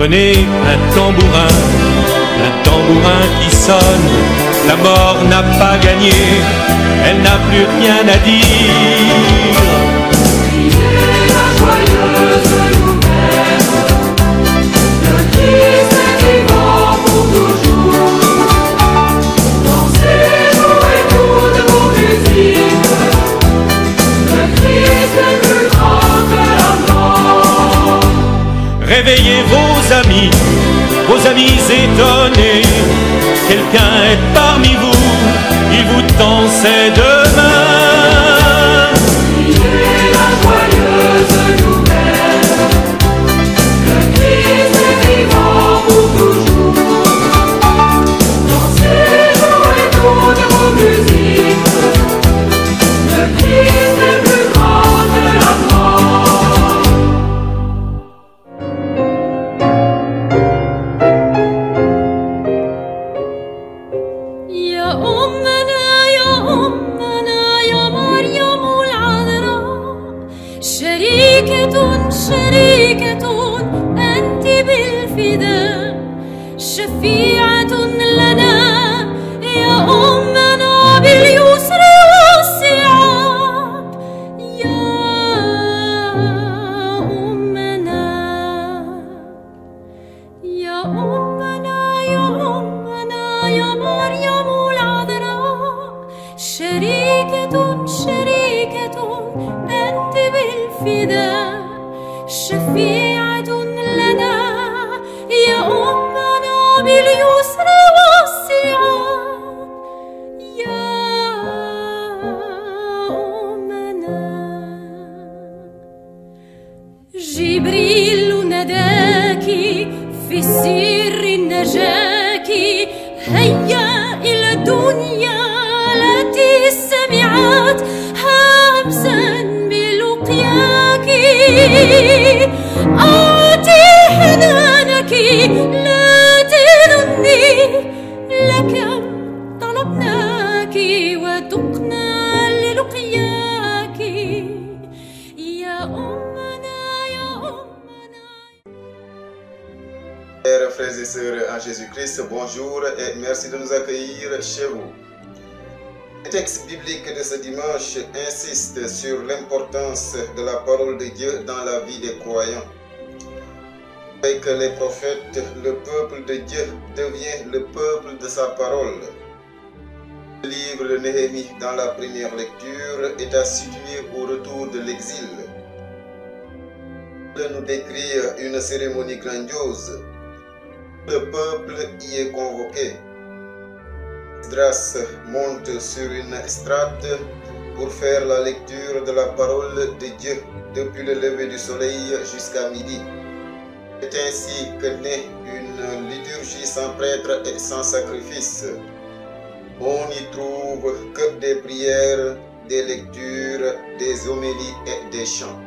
Prenez un tambourin qui sonne. La mort n'a pas gagné, elle n'a plus rien à dire. Criez la joyeuse nouvelle, le Christ est vivant pour toujours. Dansez, jouez toutes vos musiques, le Christ est plus grand que la mort. Réveillez vos amis étonnés. Quelqu'un est parmi vous, il vous tend ses deux mains. Criez la joyeuse nouvelle, le Christ est vivant pour toujours. Dansez, jouez toutes vos musiques, le Christ est plus grand que la mort. يا أمنا يا مريم العذراء، شريكة أنت بالفداء، شفيعة لنا يا أمنا باليسر والصعاب. يا أمنا يا مريم العذراء، شريكة أنت بالفداء، شفيعة لنا يا أمنا باليسر والصعاب. يا أمنا جبريل ناداك في السر نجاك، هيا إلى الدنيا التي سمعت همسا بلقياك. أعطي حنانك لا تظني، لك طلبناك ودقنا للقياك. يا أمنا يا أمنا. Chers frères et sœurs en Jésus-Christ, bonjour et merci de nous accueillir chez vous. Le texte biblique de ce dimanche insiste sur l'importance de la parole de Dieu dans la vie des croyants. Avec les prophètes, le peuple de Dieu devient le peuple de sa parole. Le livre de Néhémie dans la première lecture est à situer au retour de l'exil. Il nous décrit une cérémonie grandiose. Le peuple y est convoqué. Esdras monte sur une estrade pour faire la lecture de la parole de Dieu depuis le lever du soleil jusqu'à midi. C'est ainsi que naît une liturgie sans prêtre et sans sacrifice. On n'y trouve que des prières, des lectures, des homélies et des chants.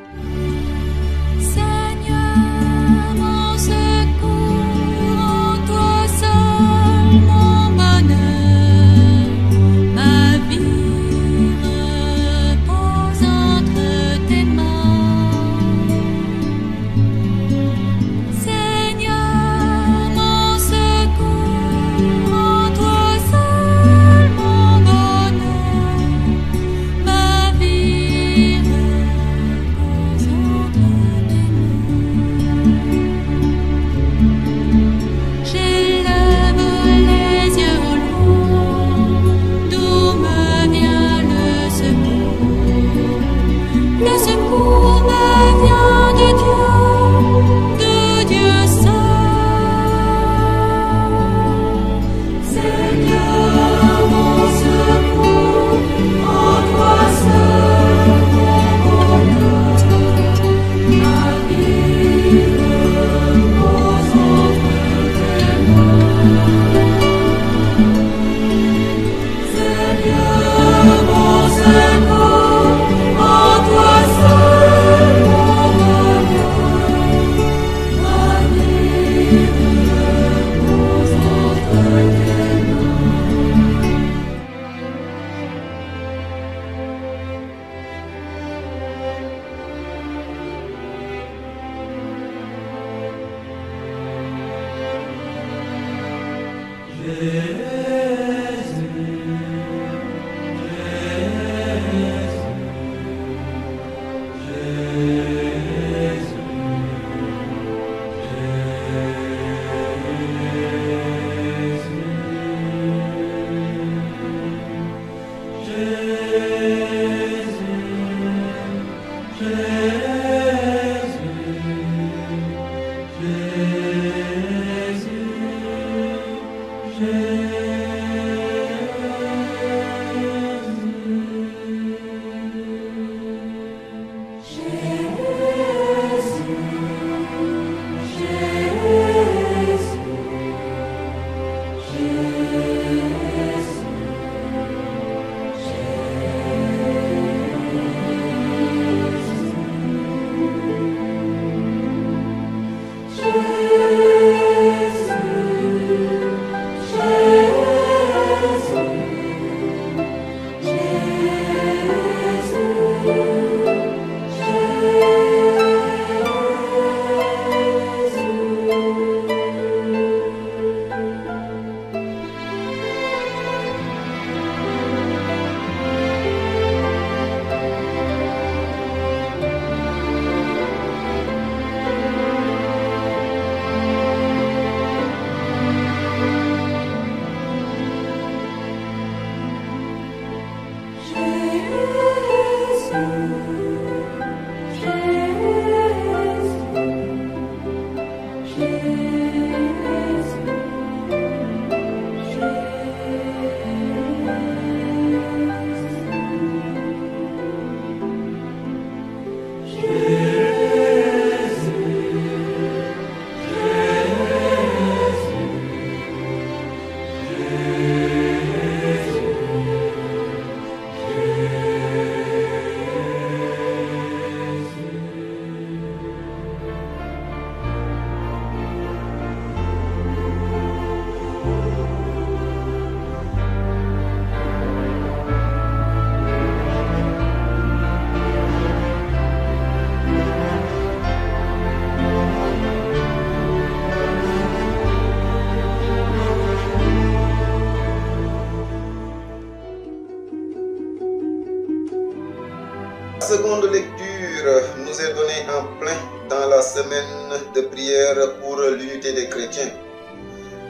La seconde lecture nous est donnée en plein dans la semaine de prière pour l'unité des chrétiens.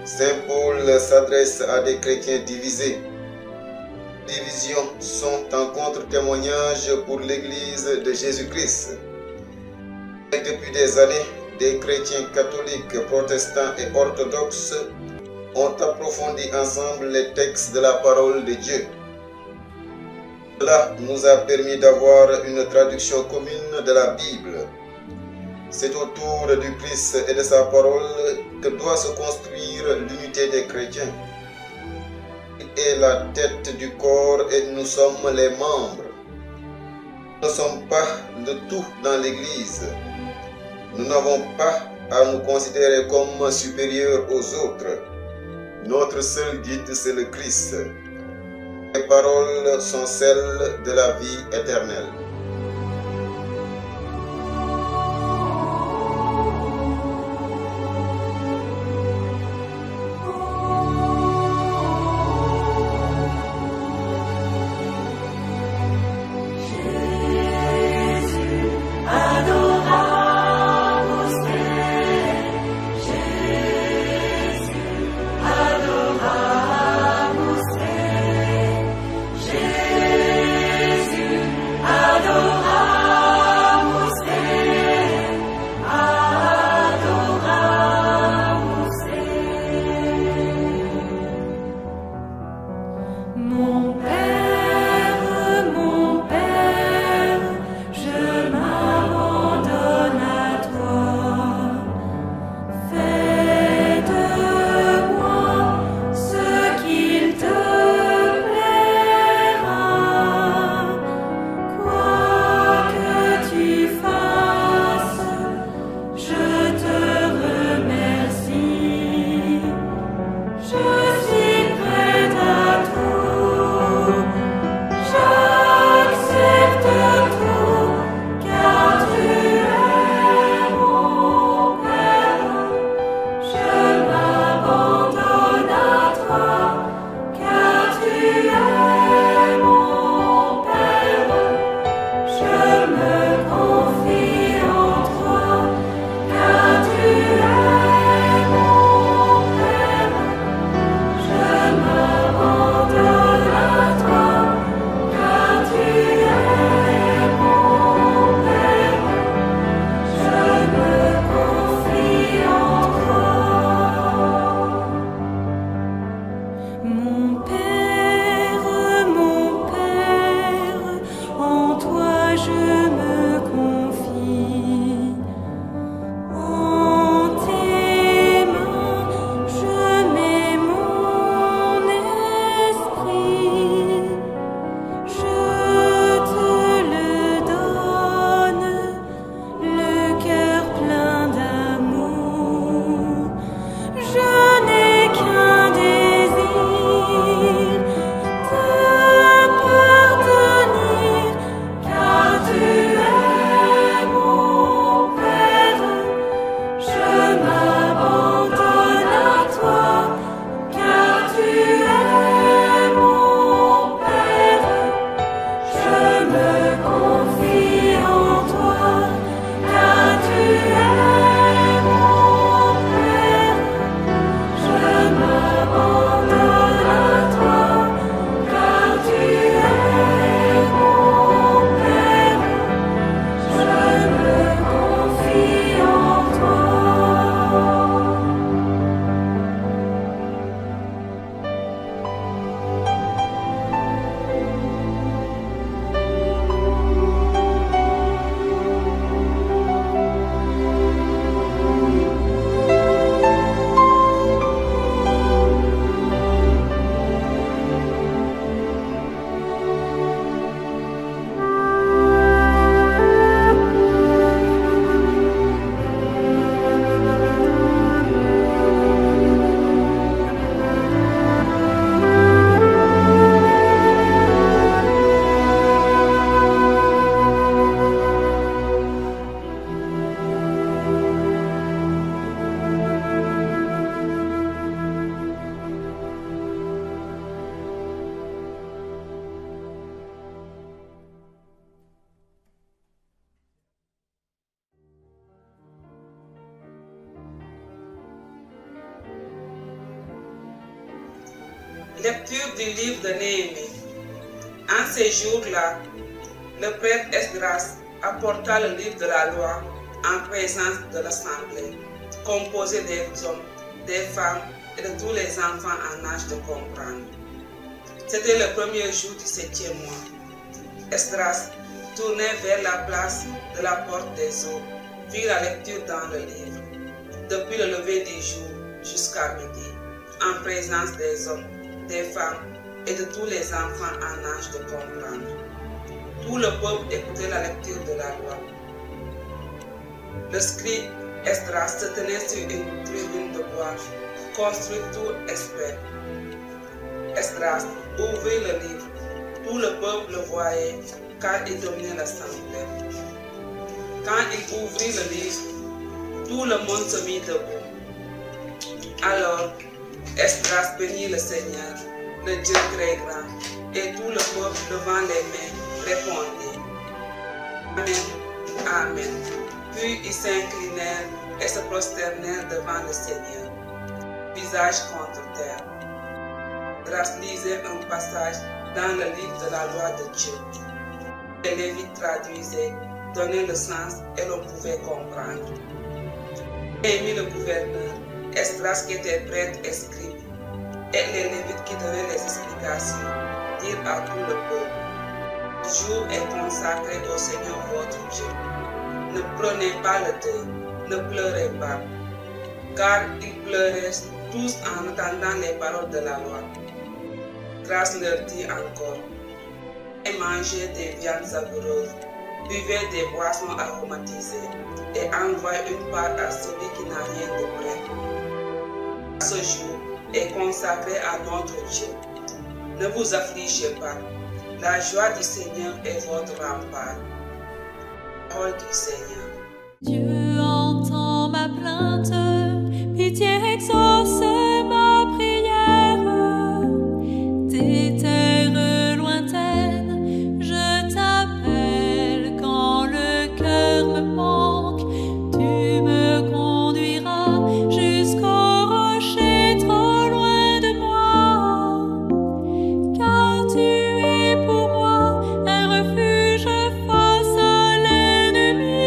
Saint Paul s'adresse à des chrétiens divisés. Les divisions sont un contre-témoignage pour l'Église de Jésus-Christ. Depuis des années, des chrétiens catholiques, protestants et orthodoxes ont approfondi ensemble les textes de la parole de Dieu. Cela nous a permis d'avoir une traduction commune de la Bible. C'est autour du Christ et de sa parole que doit se construire l'unité des chrétiens. Il est la tête du corps et nous sommes les membres. Nous ne sommes pas le tout dans l'Église. Nous n'avons pas à nous considérer comme supérieurs aux autres. Notre seul guide, c'est le Christ. Les paroles sont celles de la vie éternelle. Adoramus te, Jésus, Lecture du livre de Néhémie. En ces jours-là, le prêtre Esdras apporta le livre de la loi en présence de l'assemblée, composée des hommes, des femmes et de tous les enfants en âge de comprendre. C'était le premier jour du 7e mois. Esdras, tourné vers la place de la porte des eaux, fit la lecture dans le livre, depuis le lever du jour jusqu'à midi, en présence des hommes, des femmes et de tous les enfants en âge de comprendre. Tout le peuple écoutait la lecture de la loi. Le scribe Esdras se tenait sur une tribune de bois, construite tout exprès. Esdras ouvrit le livre. Tout le peuple le voyait, car il dominait l'assemblée. Quand il ouvrit le livre, tout le monde se mit debout. Alors, Esdras bénit le Seigneur, le Dieu très grand, et tout le peuple levant les mains répondit: Amen, Amen. Puis ils s'inclinèrent et se prosternèrent devant le Seigneur, visage contre terre. Esdras lisait un passage dans le livre de la loi de Dieu. Les Lévites traduisaient, donnaient le sens et l'on pouvait comprendre. Néhémie le gouverneur, Esdras qui était prêtre et scribe, et les Lévites qui donnaient les explications, dirent à tout le peuple: Ce jour est consacré au Seigneur votre Dieu. Ne prenez pas le deuil, ne pleurez pas, car ils pleuraient tous en entendant les paroles de la loi. Esdras leur dit encore: et mangez des viandes savoureuses, buvez des boissons aromatisées, et envoyez une part à celui qui n'a rien de près. Ce jour est consacré à notre Dieu. Ne vous affligez pas. La joie du Seigneur est votre rempart. Parole du Seigneur. Dieu entend ma plainte, pitié exauce ma prière. Des terres lointaines, je t'appelle quand le cœur me manque. Tu me conduiras jusqu'au rocher trop loin de moi, car tu es pour moi un refuge face à l'ennemi.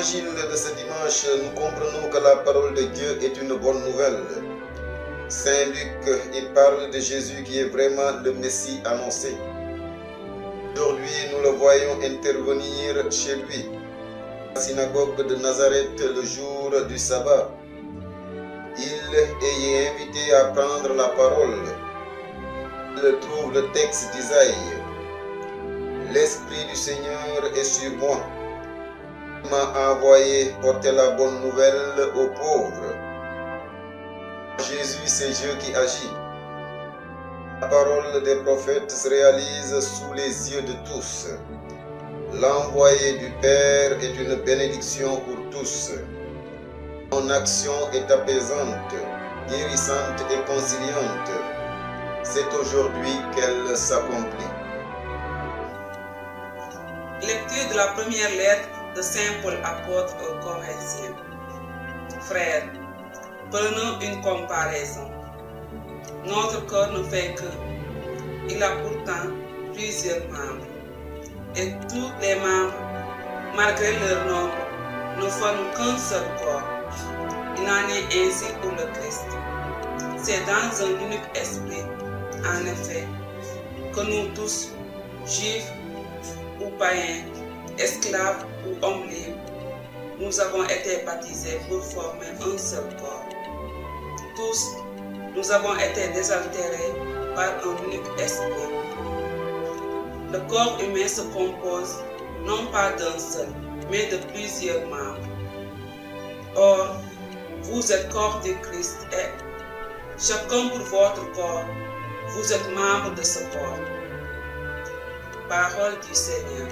l'évangile de ce dimanche, nous comprenons que la parole de Dieu est une bonne nouvelle. Saint Luc, il parle de Jésus qui est vraiment le Messie annoncé. Aujourd'hui, nous le voyons intervenir chez lui, à la synagogue de Nazareth le jour du sabbat. Il y est invité à prendre la parole. Il trouve le texte d'Isaïe. L'Esprit du Seigneur est sur moi. Il m'a envoyé porter la bonne nouvelle aux pauvres. Jésus, c'est Dieu qui agit. La parole des prophètes se réalise sous les yeux de tous. L'envoyé du Père est une bénédiction pour tous. Son action est apaisante, guérissante et conciliante. C'est aujourd'hui qu'elle s'accomplit. Lecture de la première lettre de Saint Paul apôtre aux Corinthiens. Frères, prenons une comparaison. Notre corps ne fait que, il a pourtant plusieurs membres. Et tous les membres, malgré leur nombre, ne forment qu'un seul corps. Il en est ainsi pour le Christ. C'est dans un unique esprit, en effet, que nous tous, juifs ou païens, esclaves ou hommes libres, nous avons été baptisés pour former un seul corps. Tous, nous avons été désaltérés par un unique esprit. Le corps humain se compose non pas d'un seul, mais de plusieurs membres. Or, vous êtes corps de Christ et, chacun pour votre corps, vous êtes membre de ce corps. Parole du Seigneur.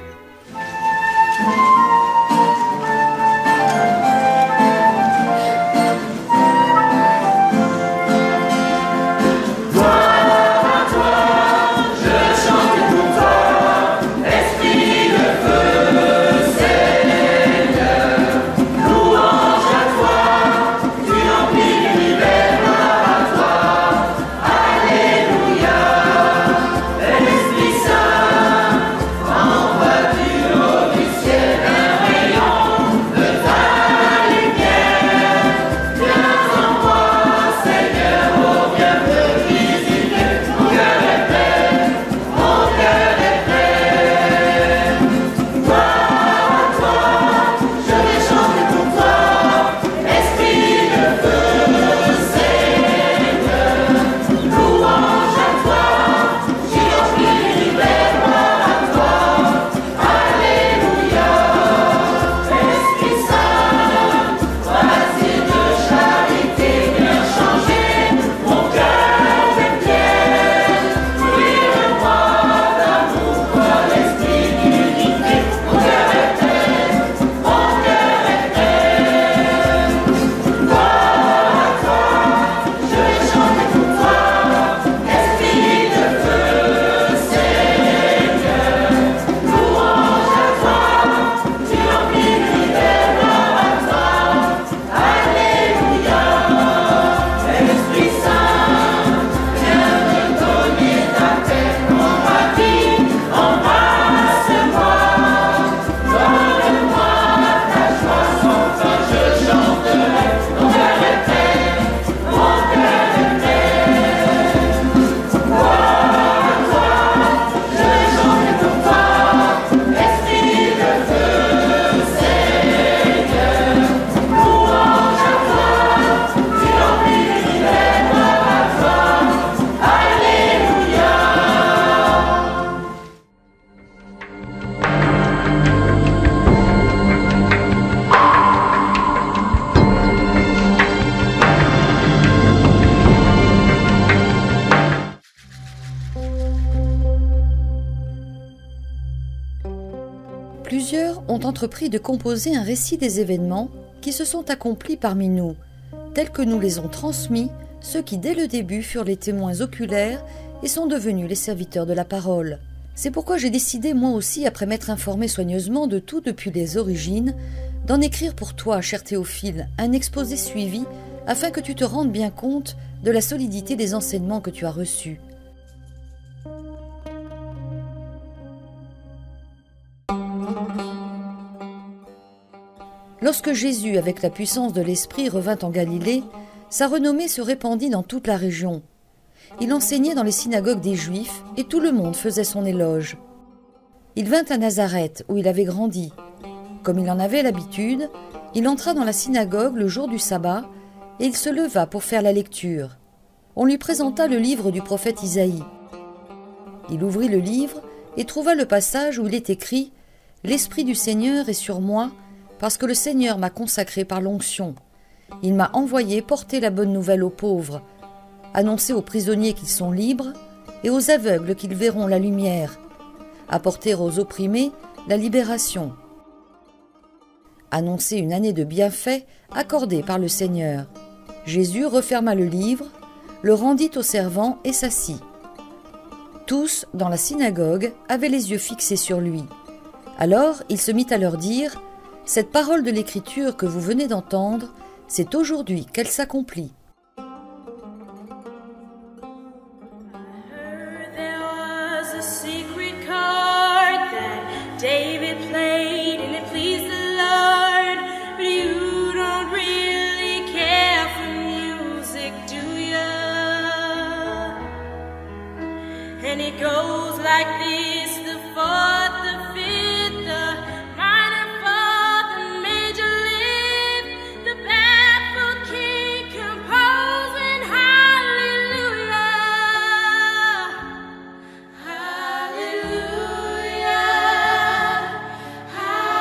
Plusieurs ont entrepris de composer un récit des événements qui se sont accomplis parmi nous, tels que nous les ont transmis ceux qui dès le début furent les témoins oculaires et sont devenus les serviteurs de la parole. C'est pourquoi j'ai décidé moi aussi, après m'être informé soigneusement de tout depuis les origines, d'en écrire pour toi, cher Théophile, un exposé suivi, afin que tu te rendes bien compte de la solidité des enseignements que tu as reçus. Lorsque Jésus, avec la puissance de l'Esprit, revint en Galilée, sa renommée se répandit dans toute la région. Il enseignait dans les synagogues des Juifs et tout le monde faisait son éloge. Il vint à Nazareth, où il avait grandi. Comme il en avait l'habitude, il entra dans la synagogue le jour du sabbat et il se leva pour faire la lecture. On lui présenta le livre du prophète Isaïe. Il ouvrit le livre et trouva le passage où il est écrit « L'Esprit du Seigneur est sur moi, parce que le Seigneur m'a consacré par l'onction. Il m'a envoyé porter la bonne nouvelle aux pauvres, annoncer aux prisonniers qu'ils sont libres et aux aveugles qu'ils verront la lumière, apporter aux opprimés la libération, annoncer une année de bienfaits accordée par le Seigneur. » Jésus referma le livre, le rendit aux servants et s'assit. Tous, dans la synagogue, avaient les yeux fixés sur lui. Alors il se mit à leur dire « Cette parole de l'Écriture que vous venez d'entendre, c'est aujourd'hui qu'elle s'accomplit. » And it goes like this, the fourth, the fifth, the minor fourth, the major lift, the baffled king composing hallelujah, hallelujah, hallelujah,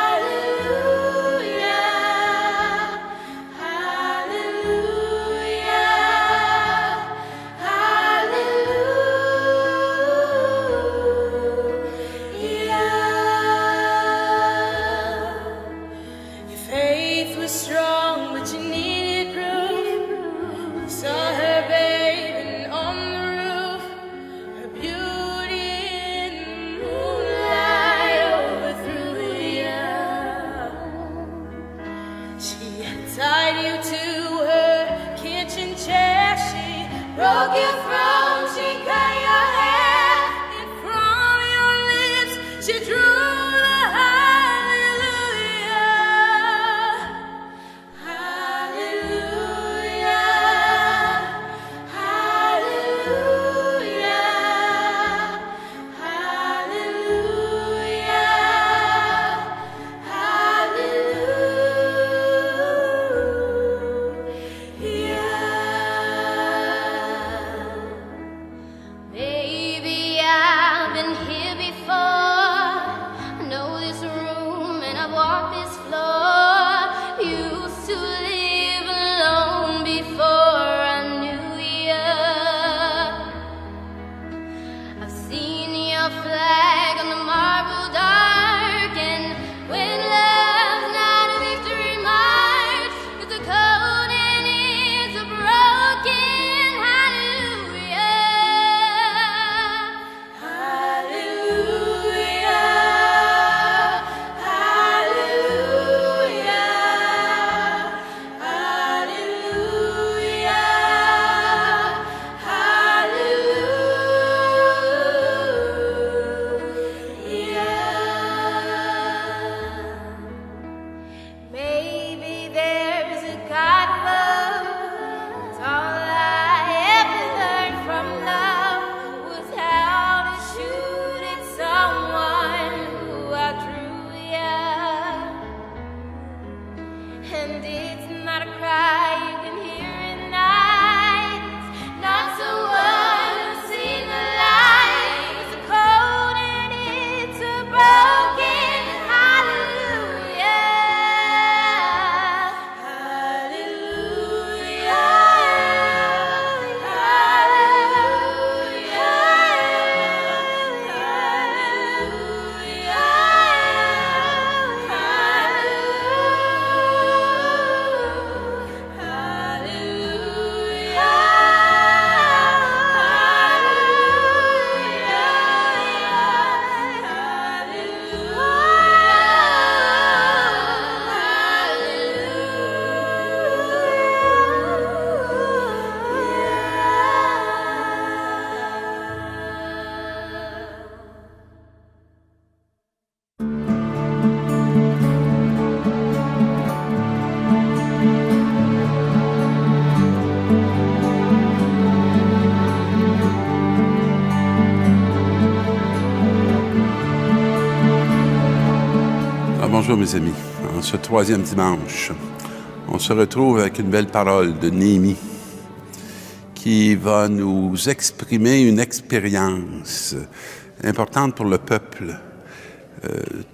strong, but you needed proof. You saw her bathing on the roof, her beauty in the moonlight overthrew you. She tied you to her kitchen chair, she broke your throne, she cut your hair, and from your lips she drew the flag on the marble dark, and when love's not a victory march, it's a cold and it's a broken hallelujah, hallelujah, hallelujah, hallelujah, hallelujah. Bonjour mes amis. En ce troisième dimanche, on se retrouve avec une belle parole de Néhémie qui va nous exprimer une expérience importante pour le peuple.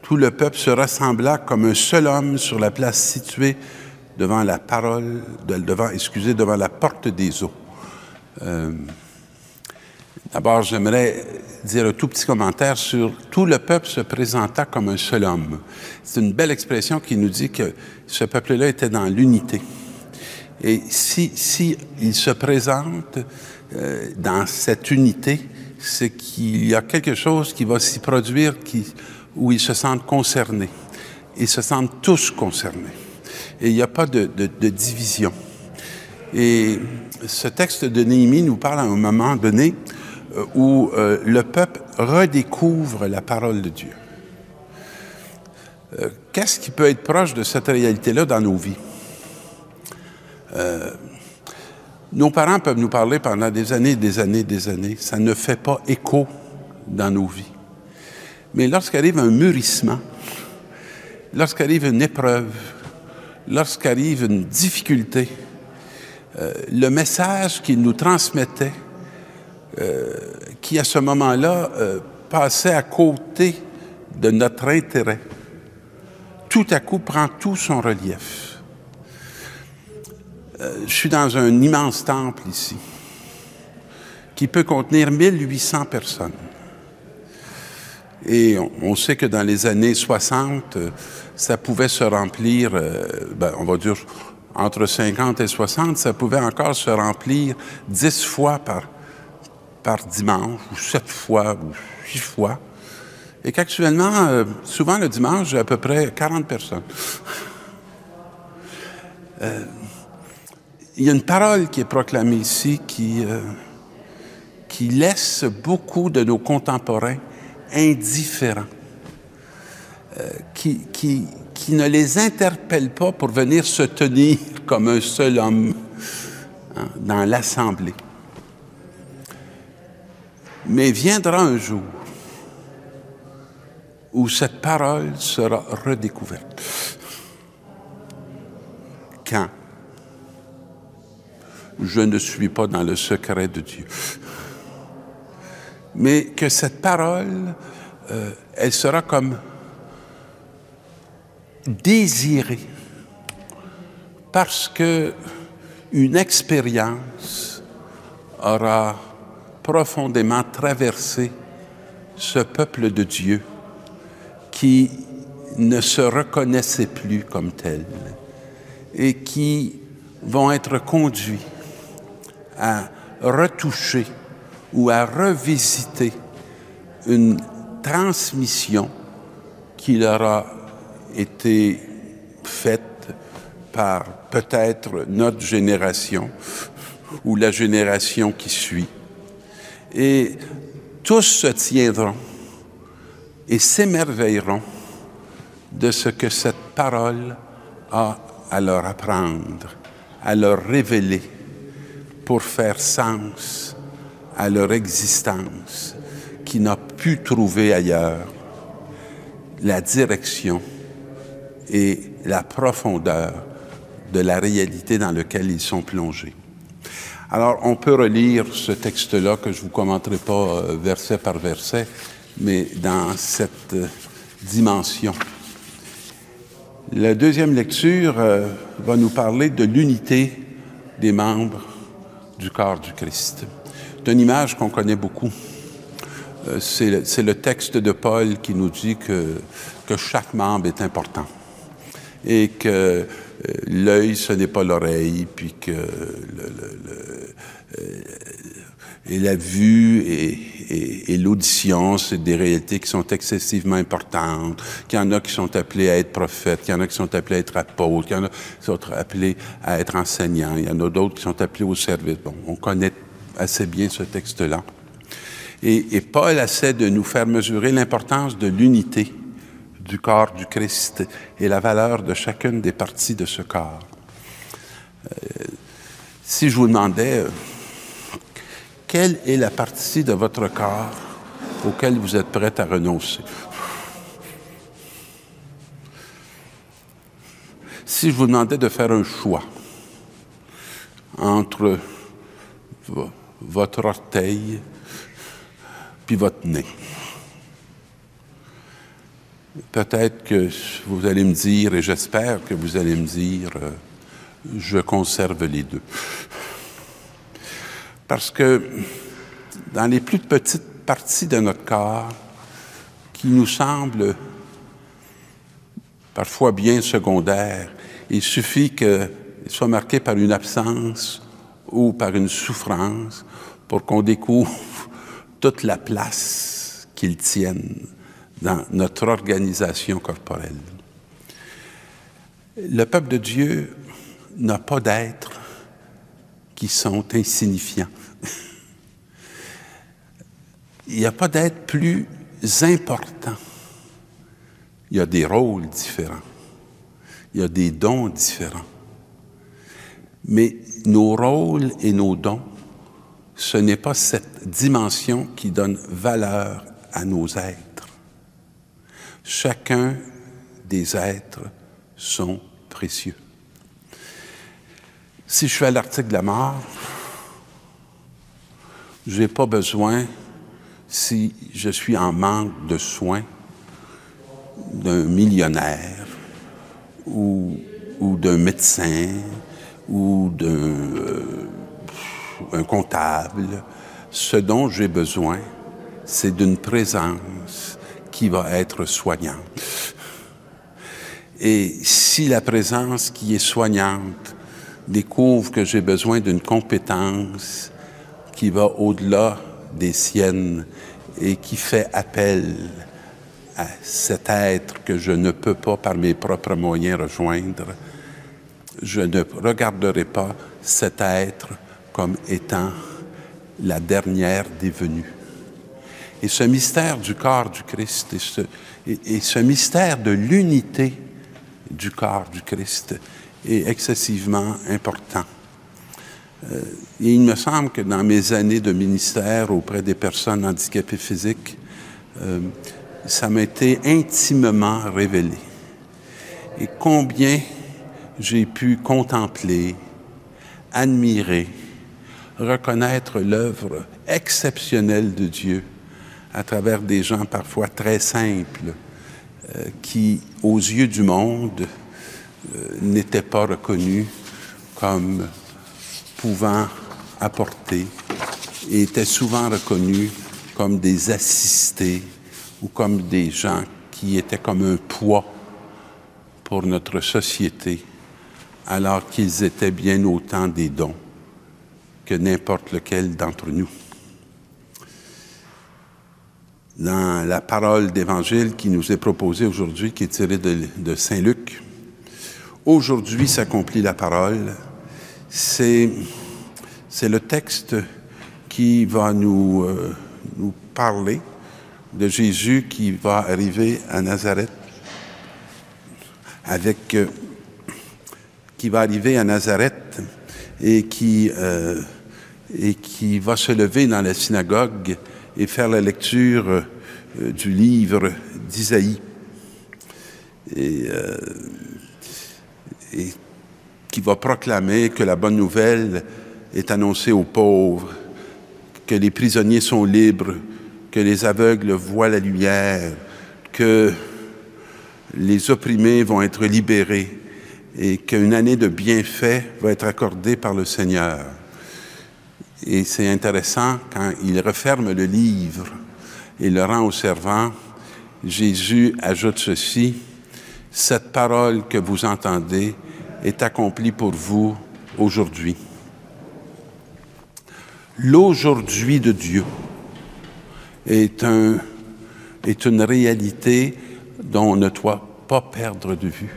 Tout le peuple se rassembla comme un seul homme sur la place située devant la devant la porte des eaux. D'abord, j'aimerais dire un tout petit commentaire sur « tout le peuple se présenta comme un seul homme ». C'est une belle expression qui nous dit que ce peuple-là était dans l'unité. Et si il se présente dans cette unité, c'est qu'il y a quelque chose qui va s'y produire où ils se sentent concernés. Ils se sentent tous concernés. Et il n'y a pas de division. Et ce texte de Néhémie nous parle à un moment donné où le peuple redécouvre la parole de Dieu. Qu'est-ce qui peut être proche de cette réalité-là dans nos vies? Nos parents peuvent nous parler pendant des années, des années, des années. Ça ne fait pas écho dans nos vies. Mais lorsqu'arrive un mûrissement, lorsqu'arrive une épreuve, lorsqu'arrive une difficulté, le message qu'ils nous transmettaient, qui à ce moment-là passait à côté de notre intérêt, tout à coup prend tout son relief. Je suis dans un immense temple ici, qui peut contenir 1800 personnes. Et on sait que dans les années 60, ça pouvait se remplir, on va dire, entre 50 et 60, ça pouvait encore se remplir 10 fois par dimanche, ou 7 fois, ou 6 fois. Et qu'actuellement, souvent le dimanche, j'ai à peu près 40 personnes. Il y a une parole qui est proclamée ici qui laisse beaucoup de nos contemporains indifférents, qui ne les interpelle pas pour venir se tenir comme un seul homme dans l'assemblée. Mais viendra un jour où cette parole sera redécouverte. Quand? Je ne suis pas dans le secret de Dieu. Mais que cette parole, elle sera comme désirée parce que une expérience aura profondément traversé ce peuple de Dieu qui ne se reconnaissait plus comme tel et qui vont être conduits à retoucher ou à revisiter une transmission qui leur a été faite par peut-être notre génération ou la génération qui suit. Et tous se tiendront et s'émerveilleront de ce que cette parole a à leur apprendre, à leur révéler, pour faire sens à leur existence qui n'a pu trouver ailleurs la direction et la profondeur de la réalité dans laquelle ils sont plongés. Alors, on peut relire ce texte-là, que je ne vous commenterai pas verset par verset, mais dans cette dimension. La deuxième lecture va nous parler de l'unité des membres du corps du Christ. C'est une image qu'on connaît beaucoup. C'est le texte de Paul qui nous dit que chaque membre est important et que l'œil, ce n'est pas l'oreille, puis que et la vue et l'audition, c'est des réalités qui sont excessivement importantes, qu'il y en a qui sont appelés à être prophètes, qu'il y en a qui sont appelés à être apôtres, qu'il y en a qui sont appelés à être enseignants, il y en a d'autres qui sont appelés au service. Bon, on connaît assez bien ce texte-là. Et Paul essaie de nous faire mesurer l'importance de l'unité du corps du Christ et la valeur de chacune des parties de ce corps. Si je vous demandais quelle est la partie de votre corps auquel vous êtes prêt à renoncer? Si je vous demandais de faire un choix entre votre orteil puis votre nez, peut-être que vous allez me dire, et j'espère que vous allez me dire, je conserve les deux. Parce que dans les plus petites parties de notre corps, qui nous semblent parfois bien secondaires, il suffit qu'elles soient marquées par une absence ou par une souffrance pour qu'on découvre toute la place qu'ils tiennent dans notre organisation corporelle. Le peuple de Dieu n'a pas d'êtres qui sont insignifiants. Il n'y a pas d'être plus important. Il y a des rôles différents. Il y a des dons différents. Mais nos rôles et nos dons, ce n'est pas cette dimension qui donne valeur à nos êtres. Chacun des êtres sont précieux. Si je suis à l'article de la mort, je n'ai pas besoin, si je suis en manque de soins, d'un millionnaire ou d'un médecin ou d'un comptable. Ce dont j'ai besoin, c'est d'une présence qui va être soignante. Et si la présence qui est soignante découvre que j'ai besoin d'une compétence qui va au-delà des siennes et qui fait appel à cet être que je ne peux pas par mes propres moyens rejoindre, je ne regarderai pas cet être comme étant la dernière des venues. Et ce mystère du corps du Christ et ce mystère de l'unité du corps du Christ est excessivement important. Et il me semble que dans mes années de ministère auprès des personnes handicapées physiques, ça m'a été intimement révélé. Et combien j'ai pu contempler, admirer, reconnaître l'œuvre exceptionnelle de Dieu à travers des gens parfois très simples qui, aux yeux du monde, n'étaient pas reconnus comme pouvant apporter et étaient souvent reconnus comme des assistés ou comme des gens qui étaient comme un poids pour notre société, alors qu'ils étaient bien autant des dons que n'importe lequel d'entre nous. Dans la parole d'Évangile qui nous est proposée aujourd'hui, qui est tirée de Saint Luc, aujourd'hui s'accomplit la parole. C'est le texte qui va nous parler de Jésus qui va arriver à Nazareth et qui va se lever dans la synagogue et faire la lecture du livre d'Isaïe et qui va proclamer que la bonne nouvelle est annoncée aux pauvres, que les prisonniers sont libres, que les aveugles voient la lumière, que les opprimés vont être libérés et qu'une année de bienfaits va être accordée par le Seigneur. Et c'est intéressant, quand il referme le livre et le rend au servant, Jésus ajoute ceci: « Cette parole que vous entendez est accomplie pour vous aujourd'hui. » L'aujourd'hui de Dieu est une réalité dont on ne doit pas perdre de vue.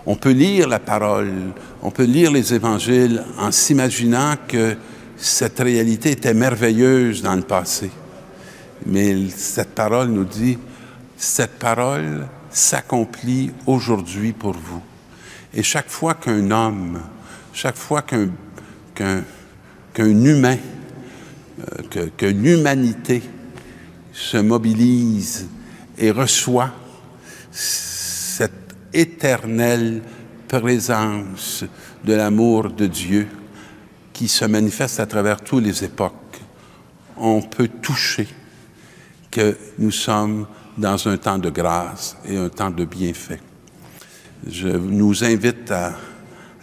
On peut lire la parole, on peut lire les évangiles en s'imaginant que cette réalité était merveilleuse dans le passé. Mais cette parole nous dit, cette parole s'accomplit aujourd'hui pour vous. Et chaque fois qu'un homme, chaque fois qu'un humain, que l'humanité se mobilise et reçoit cette éternelle présence de l'amour de Dieu qui se manifeste à travers toutes les époques, on peut toucher que nous sommes dans un temps de grâce et un temps de bienfait. Je nous invite à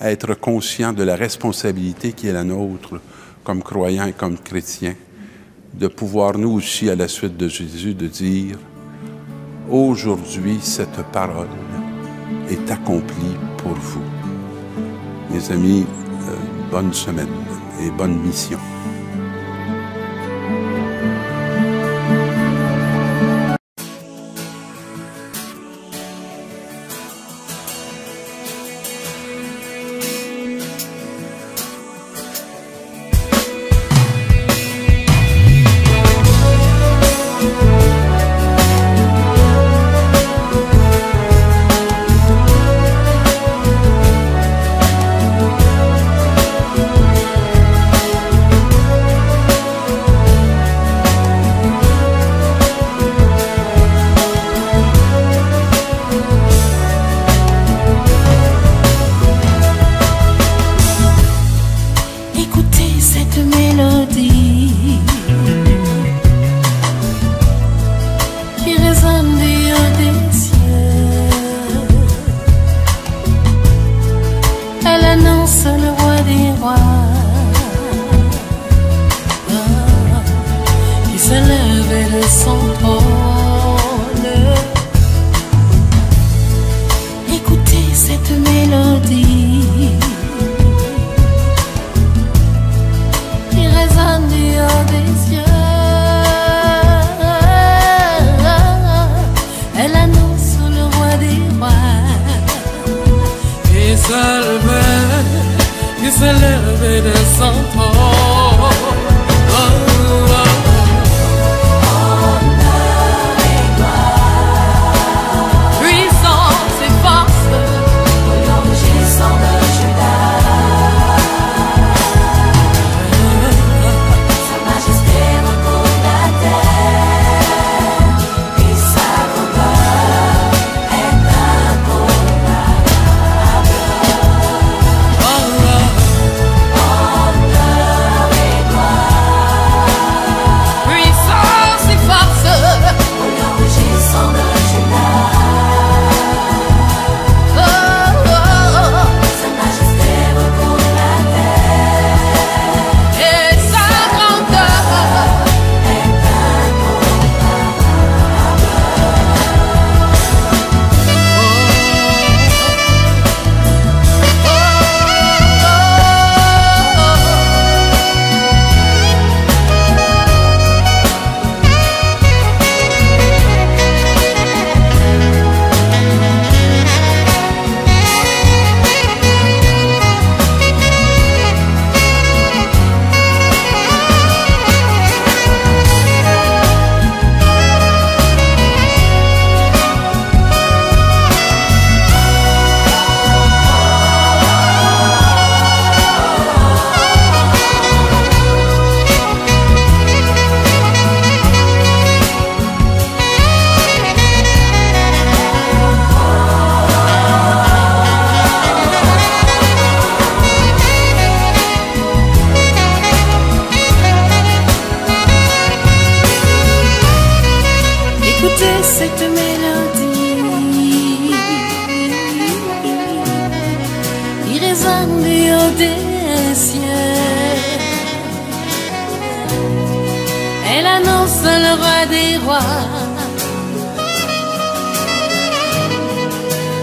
être conscients de la responsabilité qui est la nôtre comme croyants et comme chrétiens, de pouvoir nous aussi, à la suite de Jésus, de dire « Aujourd'hui, cette parole est accomplie pour vous. » Mes amis, bonne semaine et bonne mission.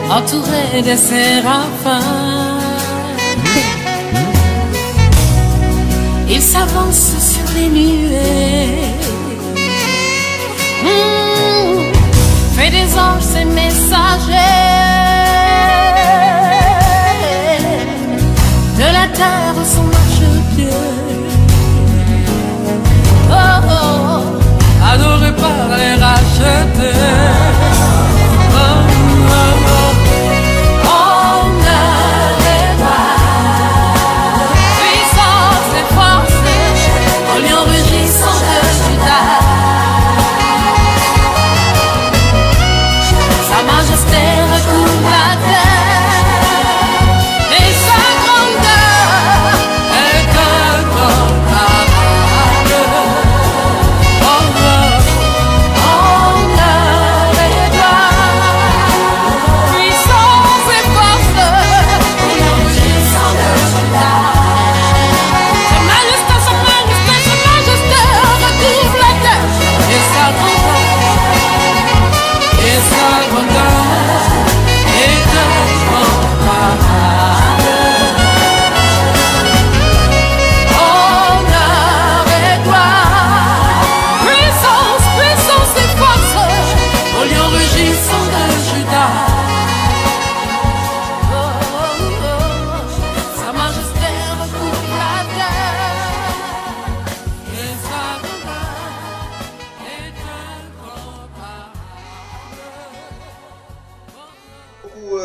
Entouré de séraphins, il s'avance sur les nuées, fait des anges ses messagers, de la terre son marchepied, oh, oh, adoré par les rachetés. Sa majesté recouvre la terre.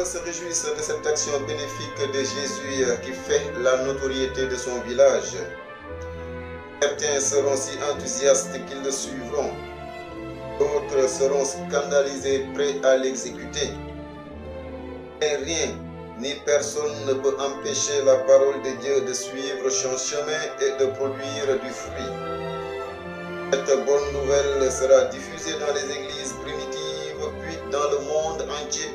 D'autres se réjouissent de cette action bénéfique de Jésus qui fait la notoriété de son village. Certains seront si enthousiastes qu'ils le suivront. D'autres seront scandalisés, prêts à l'exécuter. Mais rien ni personne ne peut empêcher la parole de Dieu de suivre son chemin et de produire du fruit. Cette bonne nouvelle sera diffusée dans les églises primitives, puis dans le monde entier.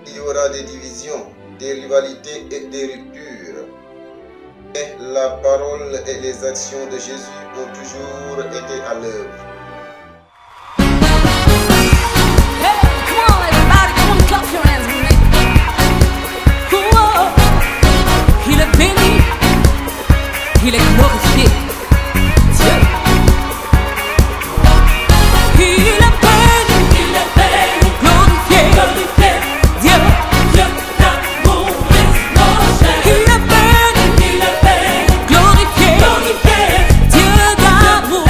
Il y aura des divisions, des rivalités et des ruptures. Mais la parole et les actions de Jésus ont toujours été à l'œuvre. Il est glorifié, Dieu. Il est béni, glorifié, Dieu. Dieu d'amour, il est béni, glorifié, Dieu d'amour,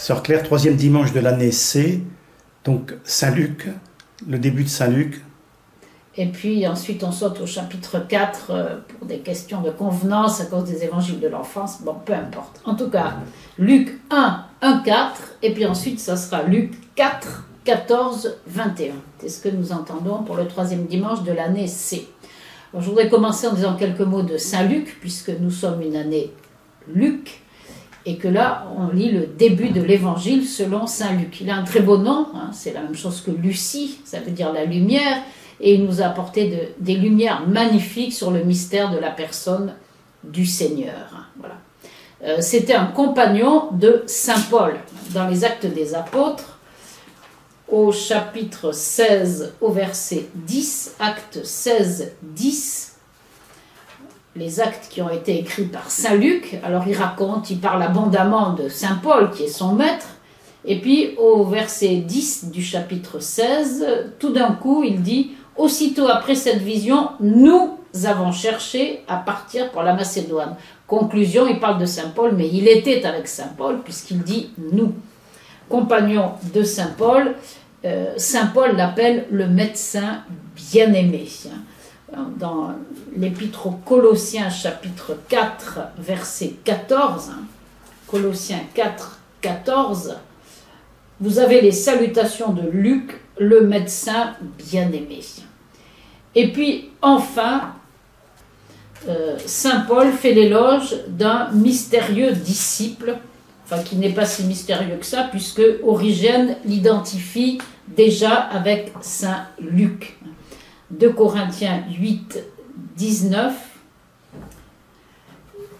Sœur Claire, 3e dimanche de l'année C, donc Saint-Luc, le début de Saint-Luc. Et puis ensuite on saute au chapitre 4 pour des questions de convenance à cause des évangiles de l'enfance. Bon, peu importe. En tout cas, Luc 1, 1, 4, et puis ensuite ça sera Luc 4, 14, 21. C'est ce que nous entendons pour le 3e dimanche de l'année C. Alors, je voudrais commencer en disant quelques mots de Saint-Luc, puisque nous sommes une année Luc, et que là, on lit le début de l'évangile selon Saint-Luc. Il a un très beau nom, hein, c'est la même chose que Lucie, ça veut dire la lumière, et il nous a apporté des lumières magnifiques sur le mystère de la personne du Seigneur. Voilà. C'était un compagnon de Saint Paul. Dans les Actes des Apôtres, au chapitre 16, au verset 10, Acte 16, 10, les actes qui ont été écrits par Saint Luc. Alors il parle abondamment de Saint Paul qui est son maître, et puis au verset 10 du chapitre 16, tout d'un coup il dit « Aussitôt après cette vision, nous avons cherché à partir pour la Macédoine ». Conclusion, il parle de Saint Paul, mais il était avec Saint Paul puisqu'il dit « nous ». Compagnon de Saint Paul, Saint Paul l'appelle le médecin bien-aimé. Dans l'épître aux Colossiens, chapitre 4, verset 14, Colossiens 4, 14, vous avez les salutations de Luc, le médecin bien-aimé. Et puis, enfin, Saint Paul fait l'éloge d'un mystérieux disciple, enfin qui n'est pas si mystérieux que ça, puisque Origène l'identifie déjà avec Saint Luc. 2 Corinthiens 8, 19,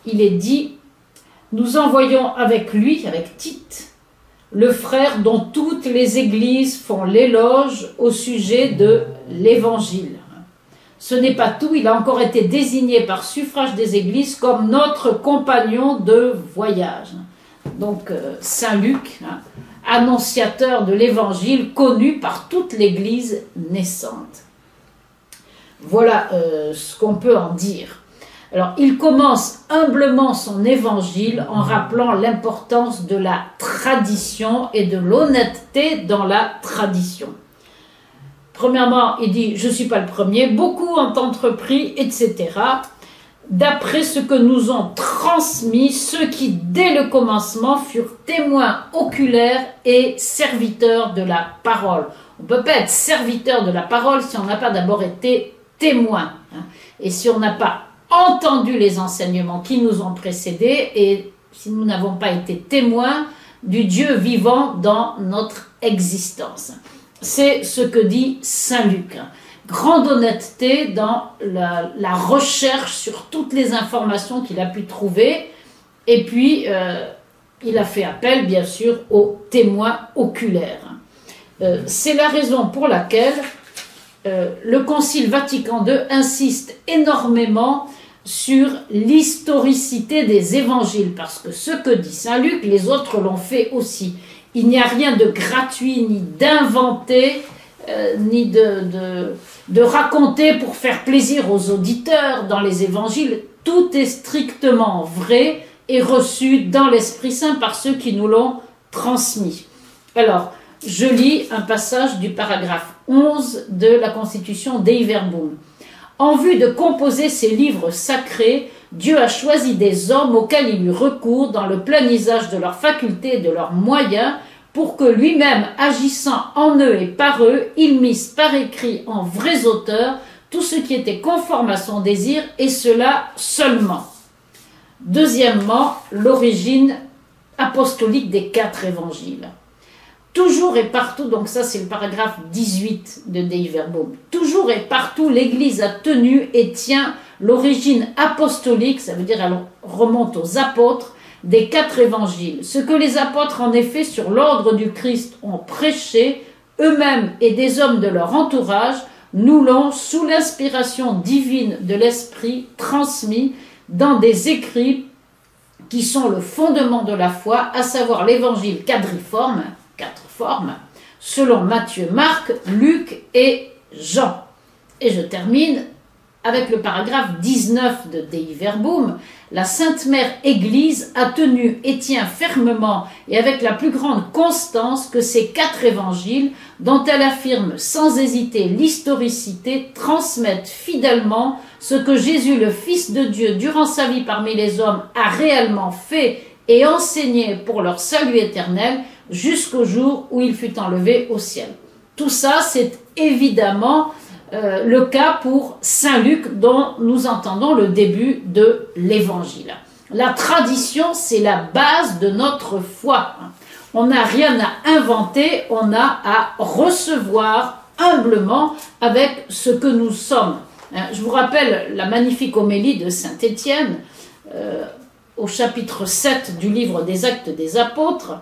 il est dit « Nous envoyons avec lui, avec Tite, le frère dont toutes les églises font l'éloge au sujet de l'Évangile. Ce n'est pas tout, il a encore été désigné par suffrage des églises comme notre compagnon de voyage. » Donc Saint Luc, annonciateur de l'Évangile, connu par toute l'Église naissante. Voilà ce qu'on peut en dire. Alors, il commence humblement son évangile en rappelant l'importance de la tradition et de l'honnêteté dans la tradition. Premièrement, il dit « Je ne suis pas le premier, beaucoup ont entrepris, etc. » D'après ce que nous ont transmis ceux qui, dès le commencement, furent témoins oculaires et serviteurs de la parole. On ne peut pas être serviteur de la parole si on n'a pas d'abord été témoin, et si on n'a pas entendu les enseignements qui nous ont précédés, et si nous n'avons pas été témoins du Dieu vivant dans notre existence. C'est ce que dit Saint Luc. Grande honnêteté dans la recherche sur toutes les informations qu'il a pu trouver, et puis il a fait appel bien sûr aux témoins oculaires. C'est la raison pour laquelle le Concile Vatican II insiste énormément sur l'historicité des évangiles, parce que ce que dit Saint Luc, les autres l'ont fait aussi. Il n'y a rien de gratuit, ni d'inventé, ni de raconter pour faire plaisir aux auditeurs dans les évangiles. Tout est strictement vrai et reçu dans l'Esprit Saint par ceux qui nous l'ont transmis. Alors, je lis un passage du paragraphe 11 de la Constitution Dei Verbum. En vue de composer ces livres sacrés, Dieu a choisi des hommes auxquels il eut recours dans le plein usage de leurs facultés et de leurs moyens, pour que lui-même, agissant en eux et par eux, il misse par écrit en vrais auteurs tout ce qui était conforme à son désir, et cela seulement. Deuxièmement, l'origine apostolique des 4 évangiles. Toujours et partout, donc ça c'est le paragraphe 18 de Dei Verbum, toujours et partout l'Église a tenu et tient l'origine apostolique, ça veut dire elle remonte aux apôtres, des 4 évangiles. Ce que les apôtres en effet sur l'ordre du Christ ont prêché, eux-mêmes et des hommes de leur entourage, nous l'ont sous l'inspiration divine de l'Esprit transmis dans des écrits qui sont le fondement de la foi, à savoir l'évangile quadriforme, 4 formes, selon Matthieu, Marc, Luc et Jean. Et je termine avec le paragraphe 19 de Dei Verbum. la Sainte Mère Église a tenu et tient fermement et avec la plus grande constance que ces 4 évangiles, dont elle affirme sans hésiter l'historicité, transmettent fidèlement ce que Jésus, le Fils de Dieu, durant sa vie parmi les hommes, a réellement fait et enseigné pour leur salut éternel jusqu'au jour où il fut enlevé au ciel. Tout ça, c'est évidemment le cas pour Saint Luc, dont nous entendons le début de l'Évangile. La tradition, c'est la base de notre foi. On n'a rien à inventer, on a à recevoir humblement avec ce que nous sommes. Je vous rappelle la magnifique homélie de saint Étienne au chapitre 7 du livre des Actes des Apôtres,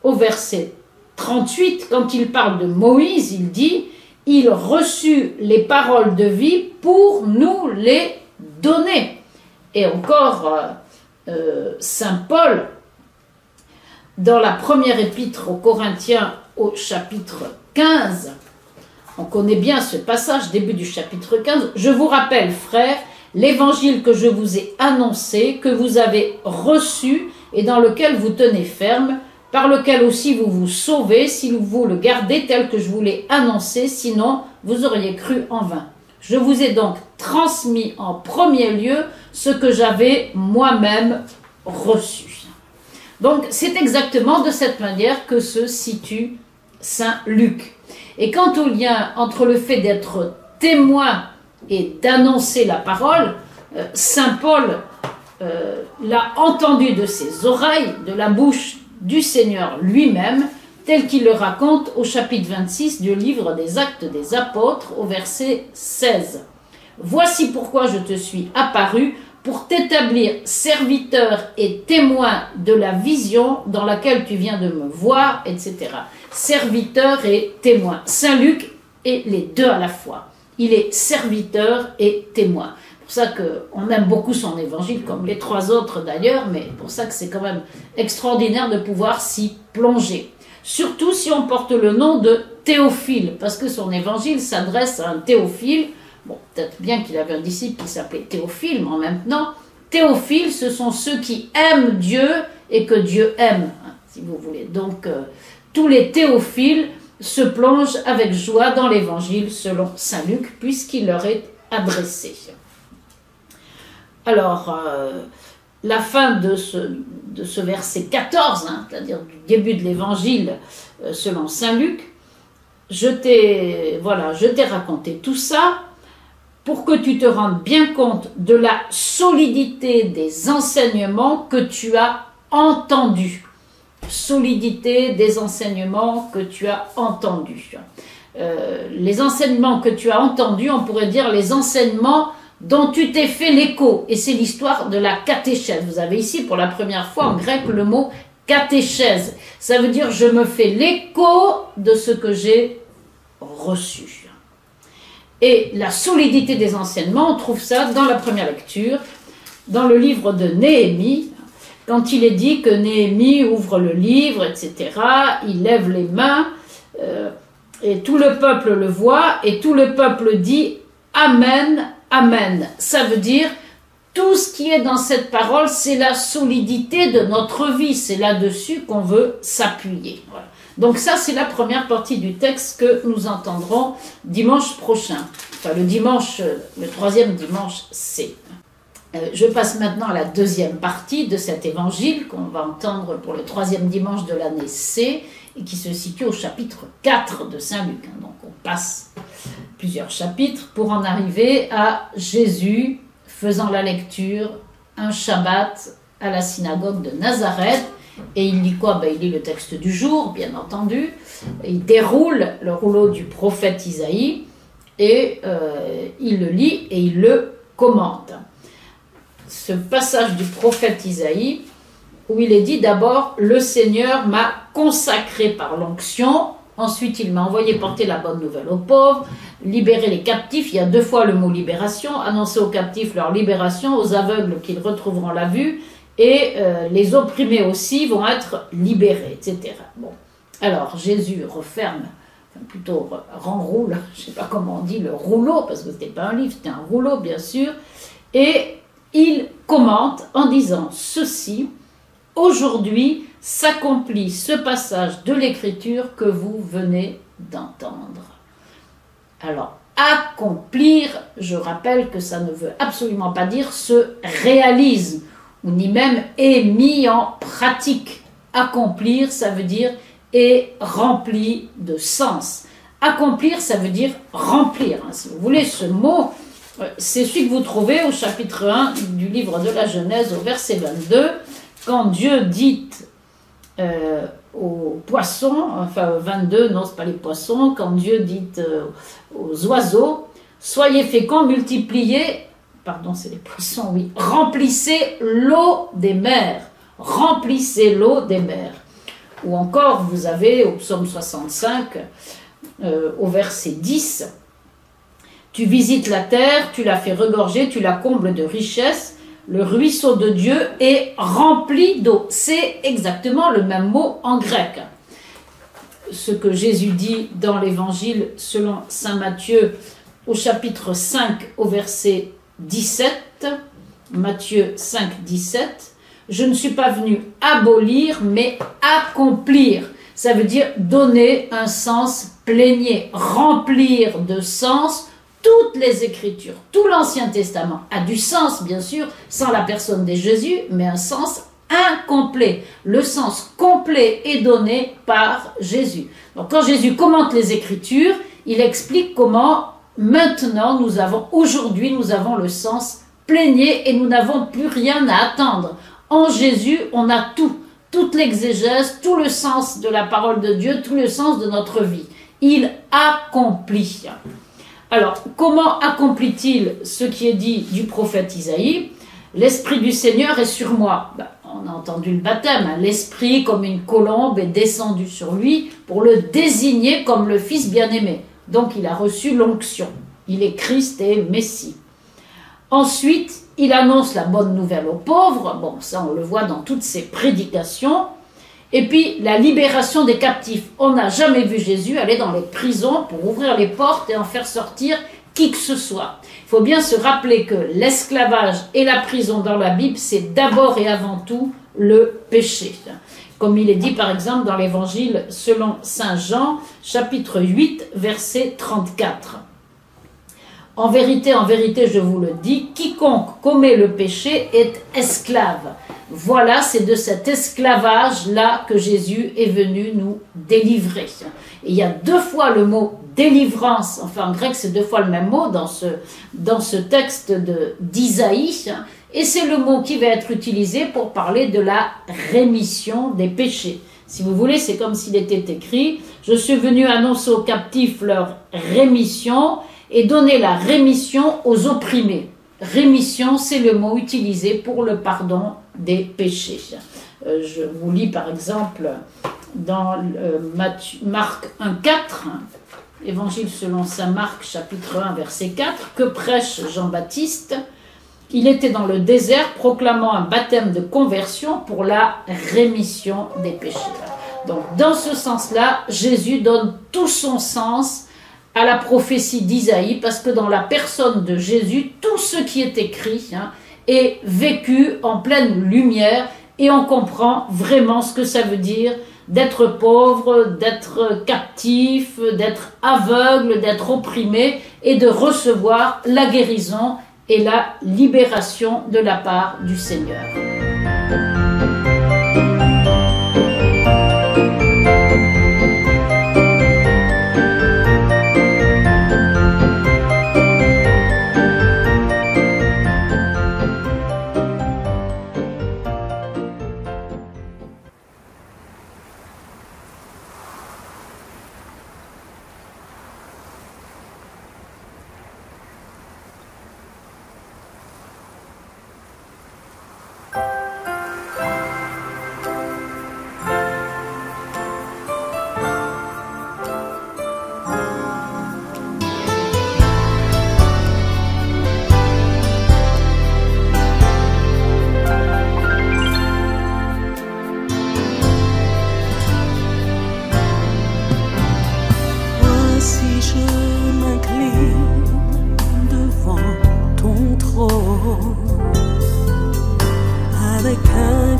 au verset 38, quand il parle de Moïse, il dit « Il reçut les paroles de vie pour nous les donner ». Et encore, saint Paul, dans la première épître aux Corinthiens, au chapitre 15, on connaît bien ce passage, début du chapitre 15, « Je vous rappelle, frères, l'évangile que je vous ai annoncé, que vous avez reçu et dans lequel vous tenez ferme, par lequel aussi vous vous sauvez si vous le gardez tel que je vous l'ai annoncé, sinon vous auriez cru en vain. Je vous ai donc transmis en premier lieu ce que j'avais moi-même reçu. » Donc c'est exactement de cette manière que se situe saint Luc. Et quant au lien entre le fait d'être témoin et d'annoncer la parole, saint Paul l'a entendu de ses oreilles, de la bouche du Seigneur lui-même, tel qu'il le raconte au chapitre 26 du livre des Actes des Apôtres, au verset 16. « Voici pourquoi je te suis apparu, pour t'établir serviteur et témoin de la vision dans laquelle tu viens de me voir, etc. » Serviteur et témoin. Saint Luc est les deux à la fois. Il est serviteur et témoin. C'est pour ça qu'on aime beaucoup son évangile, comme les 3 autres d'ailleurs, mais pour ça que c'est quand même extraordinaire de pouvoir s'y plonger. Surtout si on porte le nom de Théophile, parce que son évangile s'adresse à un Théophile. Bon, peut-être bien qu'il avait un disciple qui s'appelait Théophile, mais en même temps, Théophile, ce sont ceux qui aiment Dieu et que Dieu aime, si vous voulez. Donc, tous les Théophiles se plongent avec joie dans l'évangile selon saint Luc, puisqu'il leur est adressé. Alors, la fin de ce verset 14, c'est-à-dire du début de l'évangile selon saint Luc, je t'ai raconté tout ça pour que tu te rendes bien compte de la solidité des enseignements que tu as entendus. Solidité des enseignements que tu as entendus. Les enseignements que tu as entendus, on pourrait dire les enseignements dont tu t'es fait l'écho. Et c'est l'histoire de la catéchèse. Vous avez ici pour la première fois en grec le mot catéchèse. Ça veut dire je me fais l'écho de ce que j'ai reçu. Et la solidité des enseignements, on trouve ça dans la première lecture, dans le livre de Néhémie, quand il est dit que Néhémie ouvre le livre, etc., il lève les mains, et tout le peuple le voit, et tout le peuple dit « Amen, Amen ». Ça veut dire, tout ce qui est dans cette parole, c'est la solidité de notre vie, c'est là-dessus qu'on veut s'appuyer. Voilà. Donc ça, c'est la première partie du texte que nous entendrons dimanche prochain. Enfin, le 3e dimanche, c'est. Je passe maintenant à la 2e partie de cet évangile qu'on va entendre pour le 3e dimanche de l'année C et qui se situe au chapitre 4 de Saint Luc. Donc on passe plusieurs chapitres pour en arriver à Jésus faisant la lecture un Shabbat à la synagogue de Nazareth. Et il lit quoi? Il lit le texte du jour, bien entendu. Il déroule le rouleau du prophète Isaïe et il le lit et il le commente. Ce passage du prophète Isaïe où il est dit d'abord « Le Seigneur m'a consacré par l'onction ». Ensuite, il m'a envoyé porter la bonne nouvelle aux pauvres, libérer les captifs, il y a 2 fois le mot libération, annoncer aux captifs leur libération, aux aveugles qu'ils retrouveront la vue, et les opprimés aussi vont être libérés, etc. Bon. Alors, Jésus referme, plutôt renroule, je ne sais pas comment on dit, le rouleau, parce que ce n'était pas un livre, c'était un rouleau, bien sûr, et il commente en disant ceci: aujourd'hui s'accomplit ce passage de l'Écriture que vous venez d'entendre. Alors, accomplir, je rappelle que ça ne veut absolument pas dire se réalise, ou ni même est mis en pratique. Accomplir, ça veut dire est rempli de sens. Accomplir, ça veut dire remplir. Si vous voulez, ce mot, c'est celui que vous trouvez au chapitre 1 du livre de la Genèse, au verset 22, quand Dieu dit aux poissons, enfin 22, non, c'est pas les poissons, quand Dieu dit aux oiseaux, soyez féconds, multipliez, pardon, c'est les poissons, oui, remplissez l'eau des mers, remplissez l'eau des mers. Ou encore, vous avez au psaume 65, au verset 10, tu visites la terre, tu la fais regorger, tu la combles de richesses, le ruisseau de Dieu est rempli d'eau. C'est exactement le même mot en grec. Ce que Jésus dit dans l'évangile selon saint Matthieu au chapitre 5 au verset 17, Matthieu 5, 17, je ne suis pas venu abolir mais accomplir. Ça veut dire donner un sens plénier, remplir de sens toutes les Écritures. Tout l'Ancien Testament a du sens, bien sûr, sans la personne de Jésus, mais un sens incomplet. Le sens complet est donné par Jésus. Donc quand Jésus commente les Écritures, il explique comment maintenant aujourd'hui nous avons le sens plénier et nous n'avons plus rien à attendre. En Jésus, on a tout, toute l'exégèse, tout le sens de la parole de Dieu, tout le sens de notre vie. Il accomplit. Alors, comment accomplit-il ce qui est dit du prophète Isaïe? L'Esprit du Seigneur est sur moi. On a entendu le baptême. L'Esprit, comme une colombe, est descendu sur lui pour le désigner comme le Fils bien-aimé. Donc, il a reçu l'onction. Il est Christ et Messie. Ensuite, il annonce la bonne nouvelle aux pauvres. Bon, ça, on le voit dans toutes ses prédications. Et puis, la libération des captifs. On n'a jamais vu Jésus aller dans les prisons pour ouvrir les portes et en faire sortir qui que ce soit. Il faut bien se rappeler que l'esclavage et la prison dans la Bible, c'est d'abord et avant tout le péché. Comme il est dit par exemple dans l'évangile selon saint Jean, chapitre 8, verset 34. En vérité, je vous le dis, quiconque commet le péché est esclave. Voilà, c'est de cet esclavage-là que Jésus est venu nous délivrer. Et il y a 2 fois le mot délivrance, enfin en grec c'est 2 fois le même mot dans ce texte d'Isaïe, et c'est le mot qui va être utilisé pour parler de la rémission des péchés. Si vous voulez, c'est comme s'il était écrit « Je suis venu annoncer aux captifs leur rémission et donner la rémission aux opprimés ». Rémission, c'est le mot utilisé pour le pardon des péchés. Je vous lis par exemple dans Marc 1,4, Évangile selon saint Marc, chapitre 1, verset 4, que prêche Jean-Baptiste. Il était dans le désert proclamant un baptême de conversion pour la rémission des péchés. Donc dans ce sens-là, Jésus donne tout son sens à la prophétie d'Isaïe, parce que dans la personne de Jésus, tout ce qui est écrit est vécu en pleine lumière, et on comprend vraiment ce que ça veut dire d'être pauvre, d'être captif, d'être aveugle, d'être opprimé, et de recevoir la guérison et la libération de la part du Seigneur.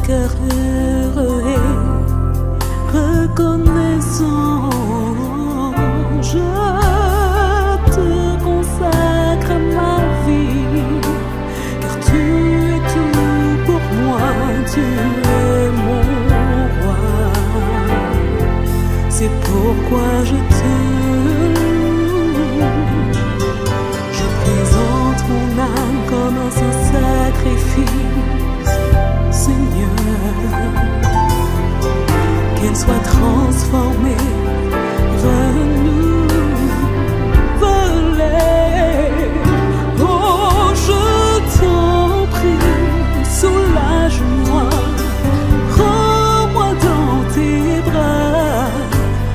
cœur heureux et reconnaissant, je te consacre ma vie, car tu es tout pour moi, tu es mon roi. C'est pourquoi je te loue. Je présente mon âme comme un saint sacrifice, Seigneur. Qu'elle soit transformée, renouvelée. Oh, je t'en prie, soulage-moi, prends-moi dans tes bras.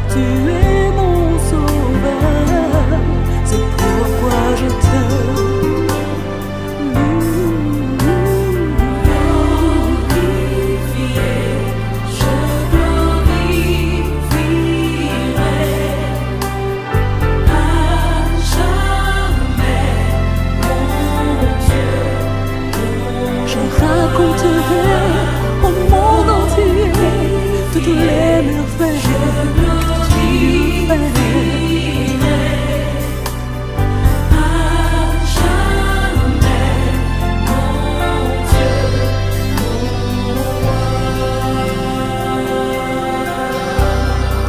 Tu es mon sauveur, c'est pourquoi je te toutes les merveilles que tu fais. À jamais, mon Dieu,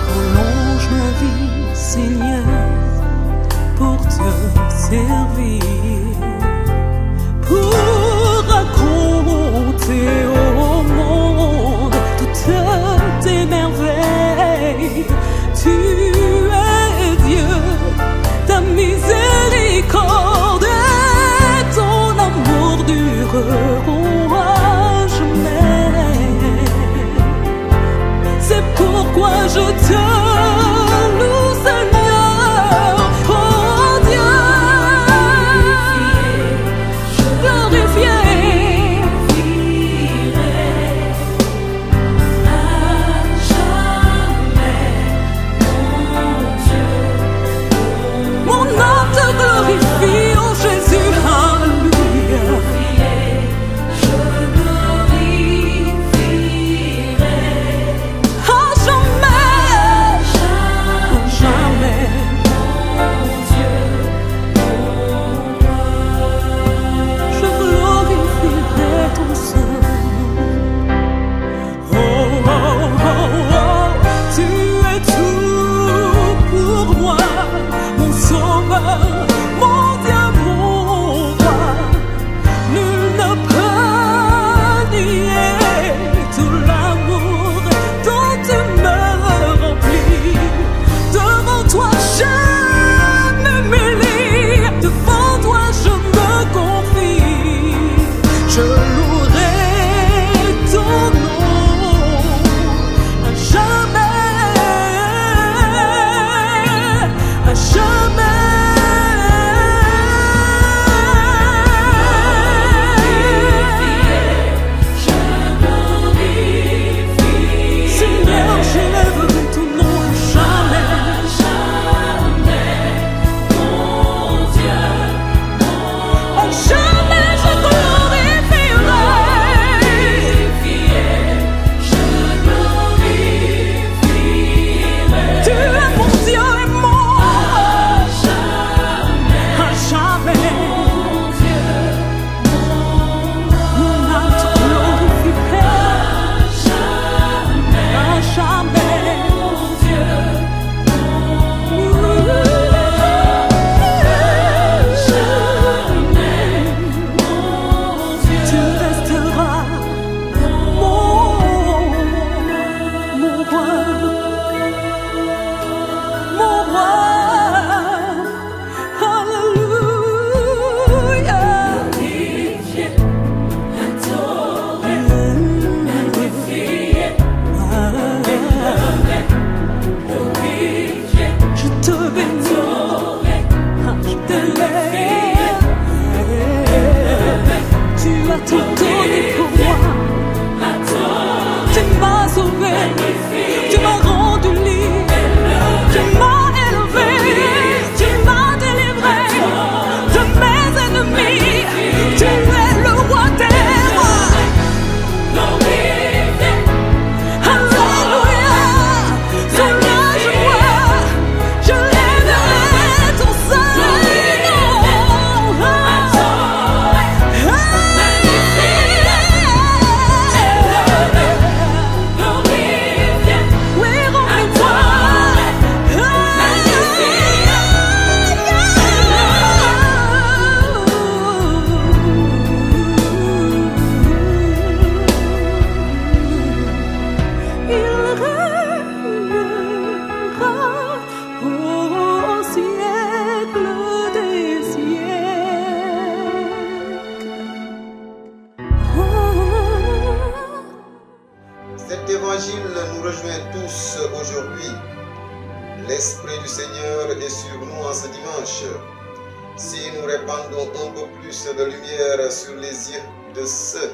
prolonge ma vie, Seigneur, pour te servir, pour raconter au monde toutes tes merveilles. Tu es Dieu, ta miséricorde et ton amour dureront à jamais. C'est pourquoi je te loue, Seigneur, oh Dieu, glorifié. Glorifie, oh Jésus, alléluia. Je glorifierai à jamais, jamais, mon Dieu, mon roi. Je glorifierai ton Saint-Nom. Oh, oh, oh, oh, tu es tout pour moi, mon sauveur. Tu m'as sauvé, tu m'as rendu. nous rejoint tous aujourd'hui. L'Esprit du Seigneur est sur nous en ce dimanche. Si nous répandons un peu plus de lumière sur les yeux de ceux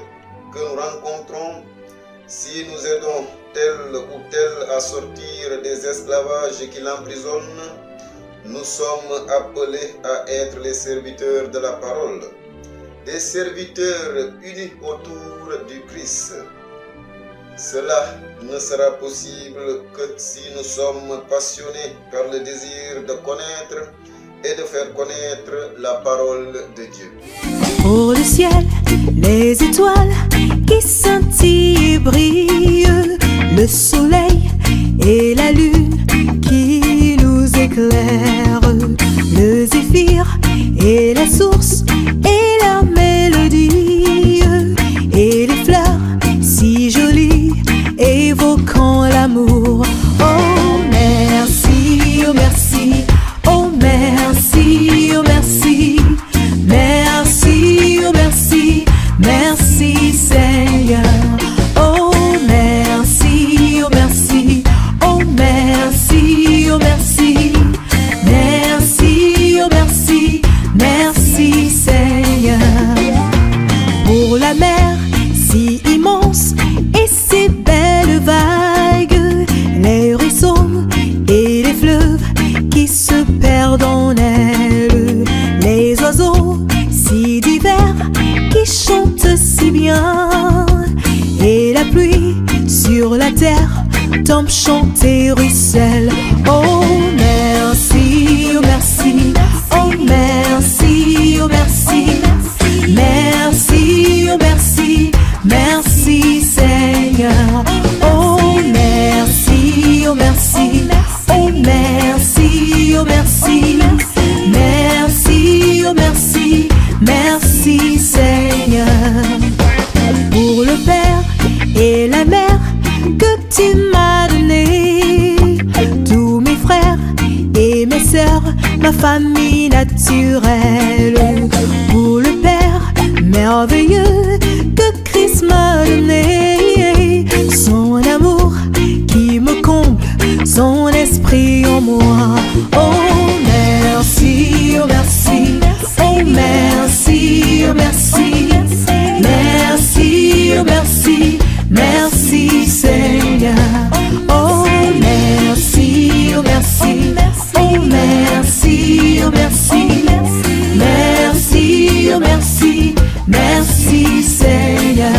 que nous rencontrons, si nous aidons tel ou tel à sortir des esclavages qui l'emprisonnent, nous sommes appelés à être les serviteurs de la parole, des serviteurs unis autour du Christ. Cela ne sera possible que si nous sommes passionnés par le désir de connaître et de faire connaître la parole de Dieu. Pour le ciel, les étoiles qui scintillent et brillent, le soleil et la lune qui nous éclairent, le zéphyr et la source et la mélodie, et les fleurs si jolies évoquant l'amour. Oh merci, oh merci, oh merci, oh merci, merci, oh merci, merci Seigneur. Oh merci, oh merci, oh merci, oh merci, merci, oh merci, merci Seigneur. Pour la mer si immense et ses belles vagues, les ruisseaux et les fleuves qui se perdent en elle, les oiseaux si divers qui chantent si bien, et la pluie sur la terre tombe, chante et ruisselle. Oh merci, oh merci, oh merci, oh merci, merci, oh merci, merci Seigneur. Oh merci, oh merci, oh merci, oh merci, merci, oh merci, merci Seigneur. Pour le Père et la Mère que tu m'as donné, tous mes frères et mes sœurs, ma famille naturelle. Pour le Père merveilleux que Christ m'a donné, son amour qui me comble, son esprit en moi. Oh merci, oh merci, oh merci, oh merci, merci, oh merci, merci Seigneur. Oh merci, oh merci, oh merci, oh merci, merci, oh merci, merci Seigneur.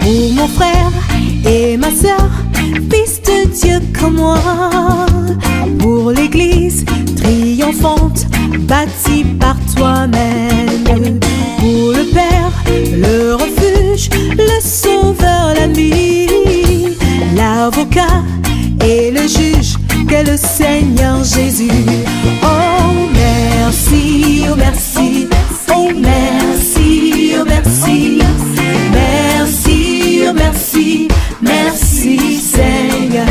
Pour mon frère et ma sœur, fils de Dieu comme moi, pour l'église triomphante bâtie par toi-même, pour le Père, le refuge, le sauveur, l'ami, l'avocat et le juge qu'est le Seigneur Jésus. Oh merci, oh merci, oh merci, oh merci, merci, oh merci, merci Seigneur.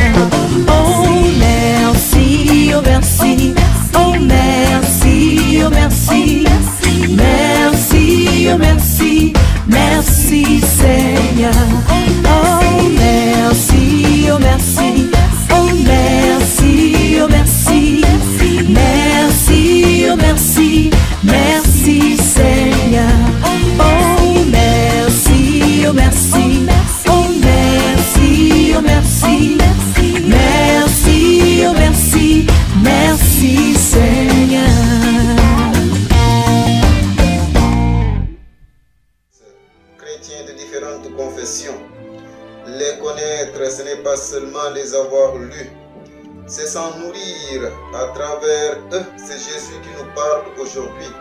Oh merci, oh merci, oh merci, oh merci, merci, oh merci, merci Seigneur. Oh merci, oh merci, oh merci, oh merci, merci, oh merci, merci Seigneur. Oh merci, oh merci, oh merci, oh merci, merci, oh merci, merci Seigneur. Chrétiens de différentes confessions, les connaître, ce n'est pas seulement les avoir lus, c'est s'en nourrir à travers eux. C'est Jésus qui nous parle aujourd'hui.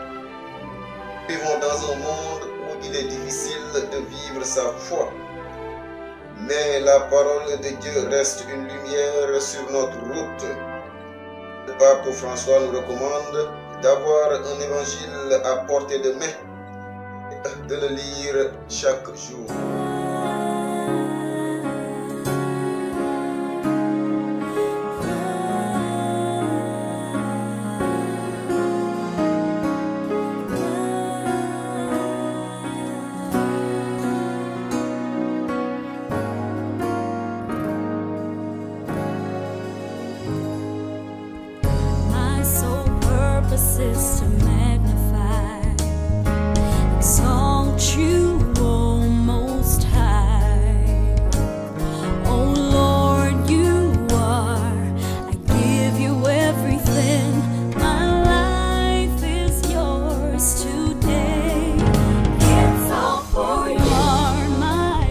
Nous vivons dans un monde où il est difficile de vivre sa foi. Mais la parole de Dieu reste une lumière sur notre route. Le pape François nous recommande d'avoir un évangile à portée de main, de le lire chaque jour. My sole purpose is to magnify, exalt you, O Most High. O Lord, you are, I give you everything. My life is yours today. It's all for you. You are my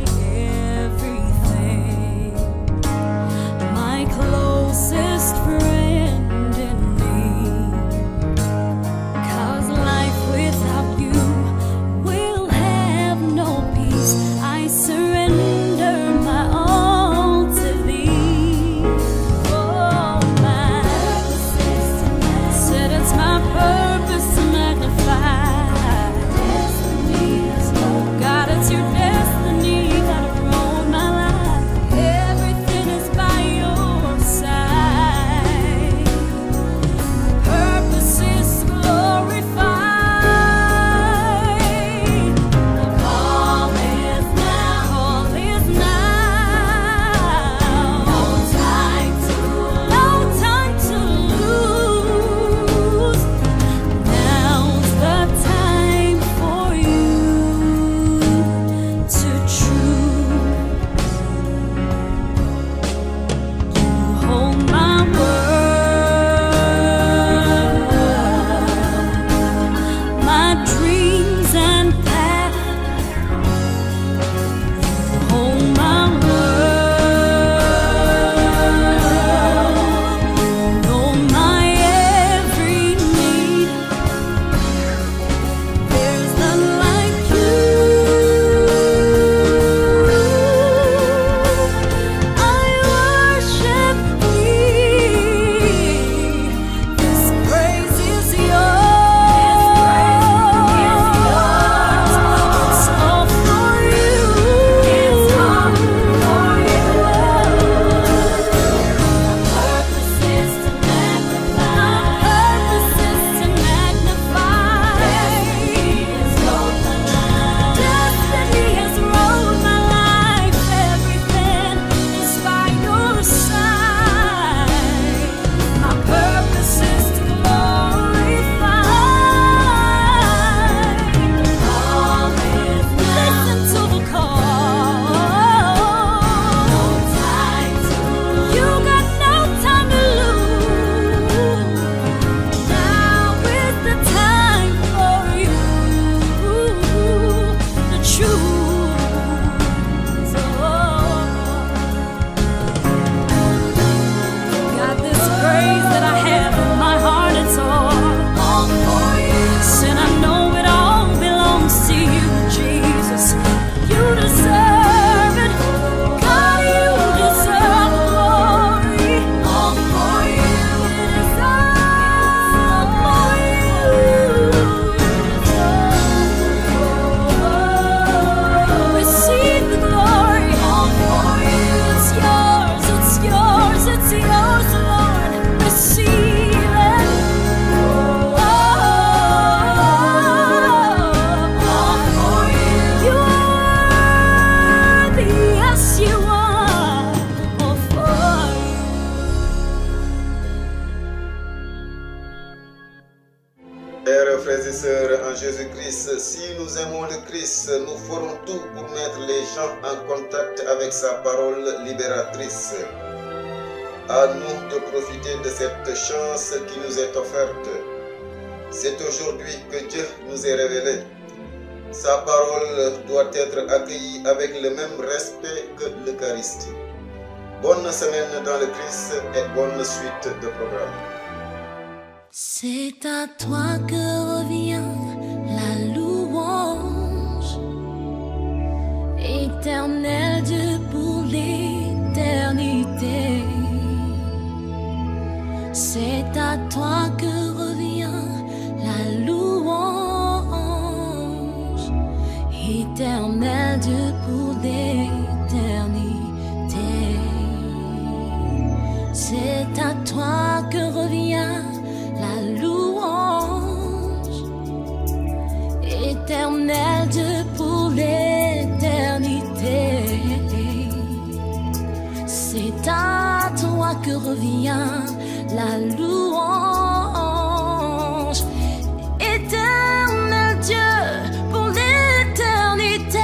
everything, my closest friend in need. 'Cause life without you will have no peace. I surrender my all to thee. Oh, my said it's my purpose to magnify. God, it's your destiny that wrote my life. Everything is by your side. Purpose is glorified. The call is now. Call is now. No time to lose. Now's the time for you to choose. You hold my world, my dreams and path. You hold my world. You know my every need. There's none like you. I worship thee. This praise is yours. It's all for you. It's all for you. My purpose is to magnify. Destiny has rolled my life. Everything is by your side. My purpose is to glorify. Listen to the call. You got no time to lose. Now is the time for you to choose. Got this praise that I have in my heart, it's all for you. Sin, I know it all belongs to you, Jesus. You deserve it. God, you deserve glory. All for you. It is all for you. Receive the glory. All for you. It's yours, it's yours, it's yours, Lord. Receive it. All for you. You are the yes, you are. All for you. Chers frères et sœurs en Jésus-Christ, si nous aimons le Christ, nous ferons tout pour mettre les gens en contact avec sa parole libératrice. À nous de profiter de cette chance qui nous est offerte. C'est aujourd'hui que Dieu nous est révélé. Sa parole doit être accueillie avec le même respect que l'Eucharistie. Bonne semaine dans le Christ et bonne suite de programme. C'est à toi que revient la louange, éternel Dieu pour l'éternité. C'est à toi que revient éternel Dieu pour l'éternité. C'est à toi que revient la louange. Éternel Dieu pour l'éternité.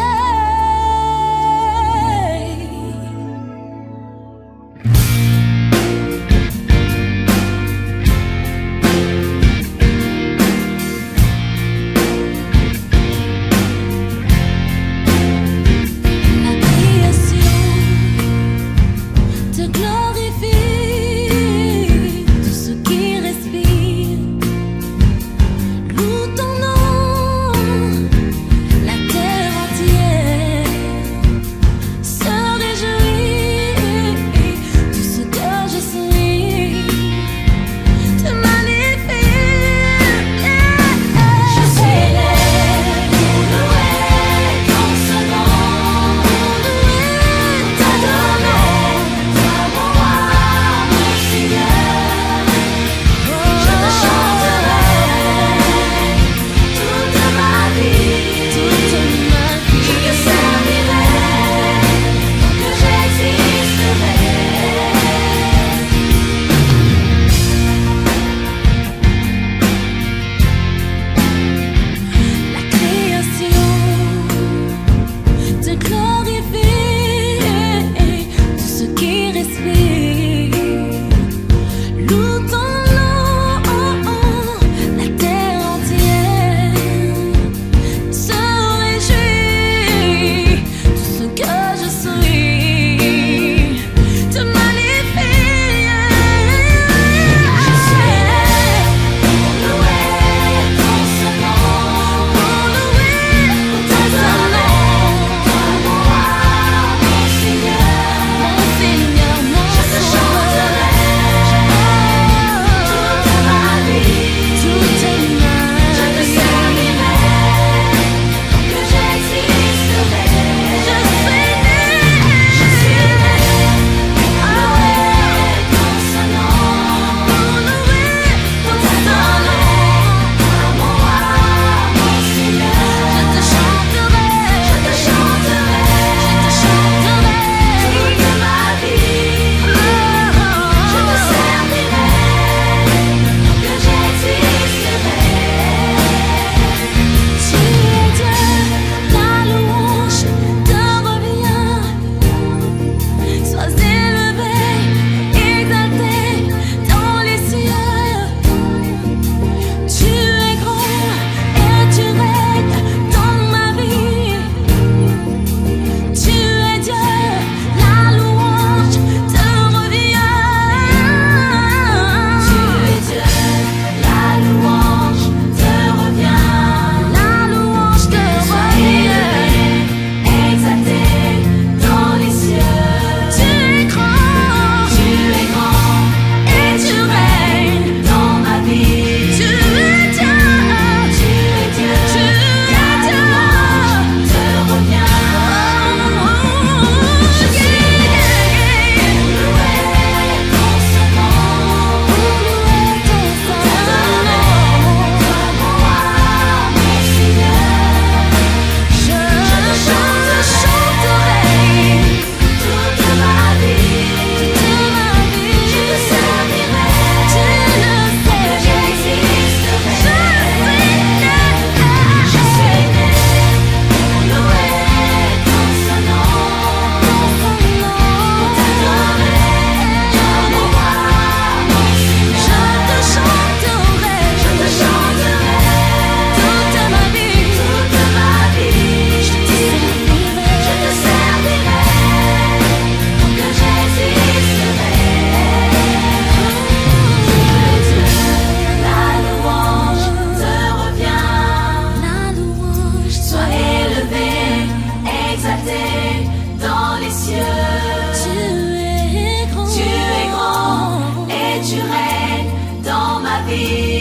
Tu es grand et tu règnes dans ma vie.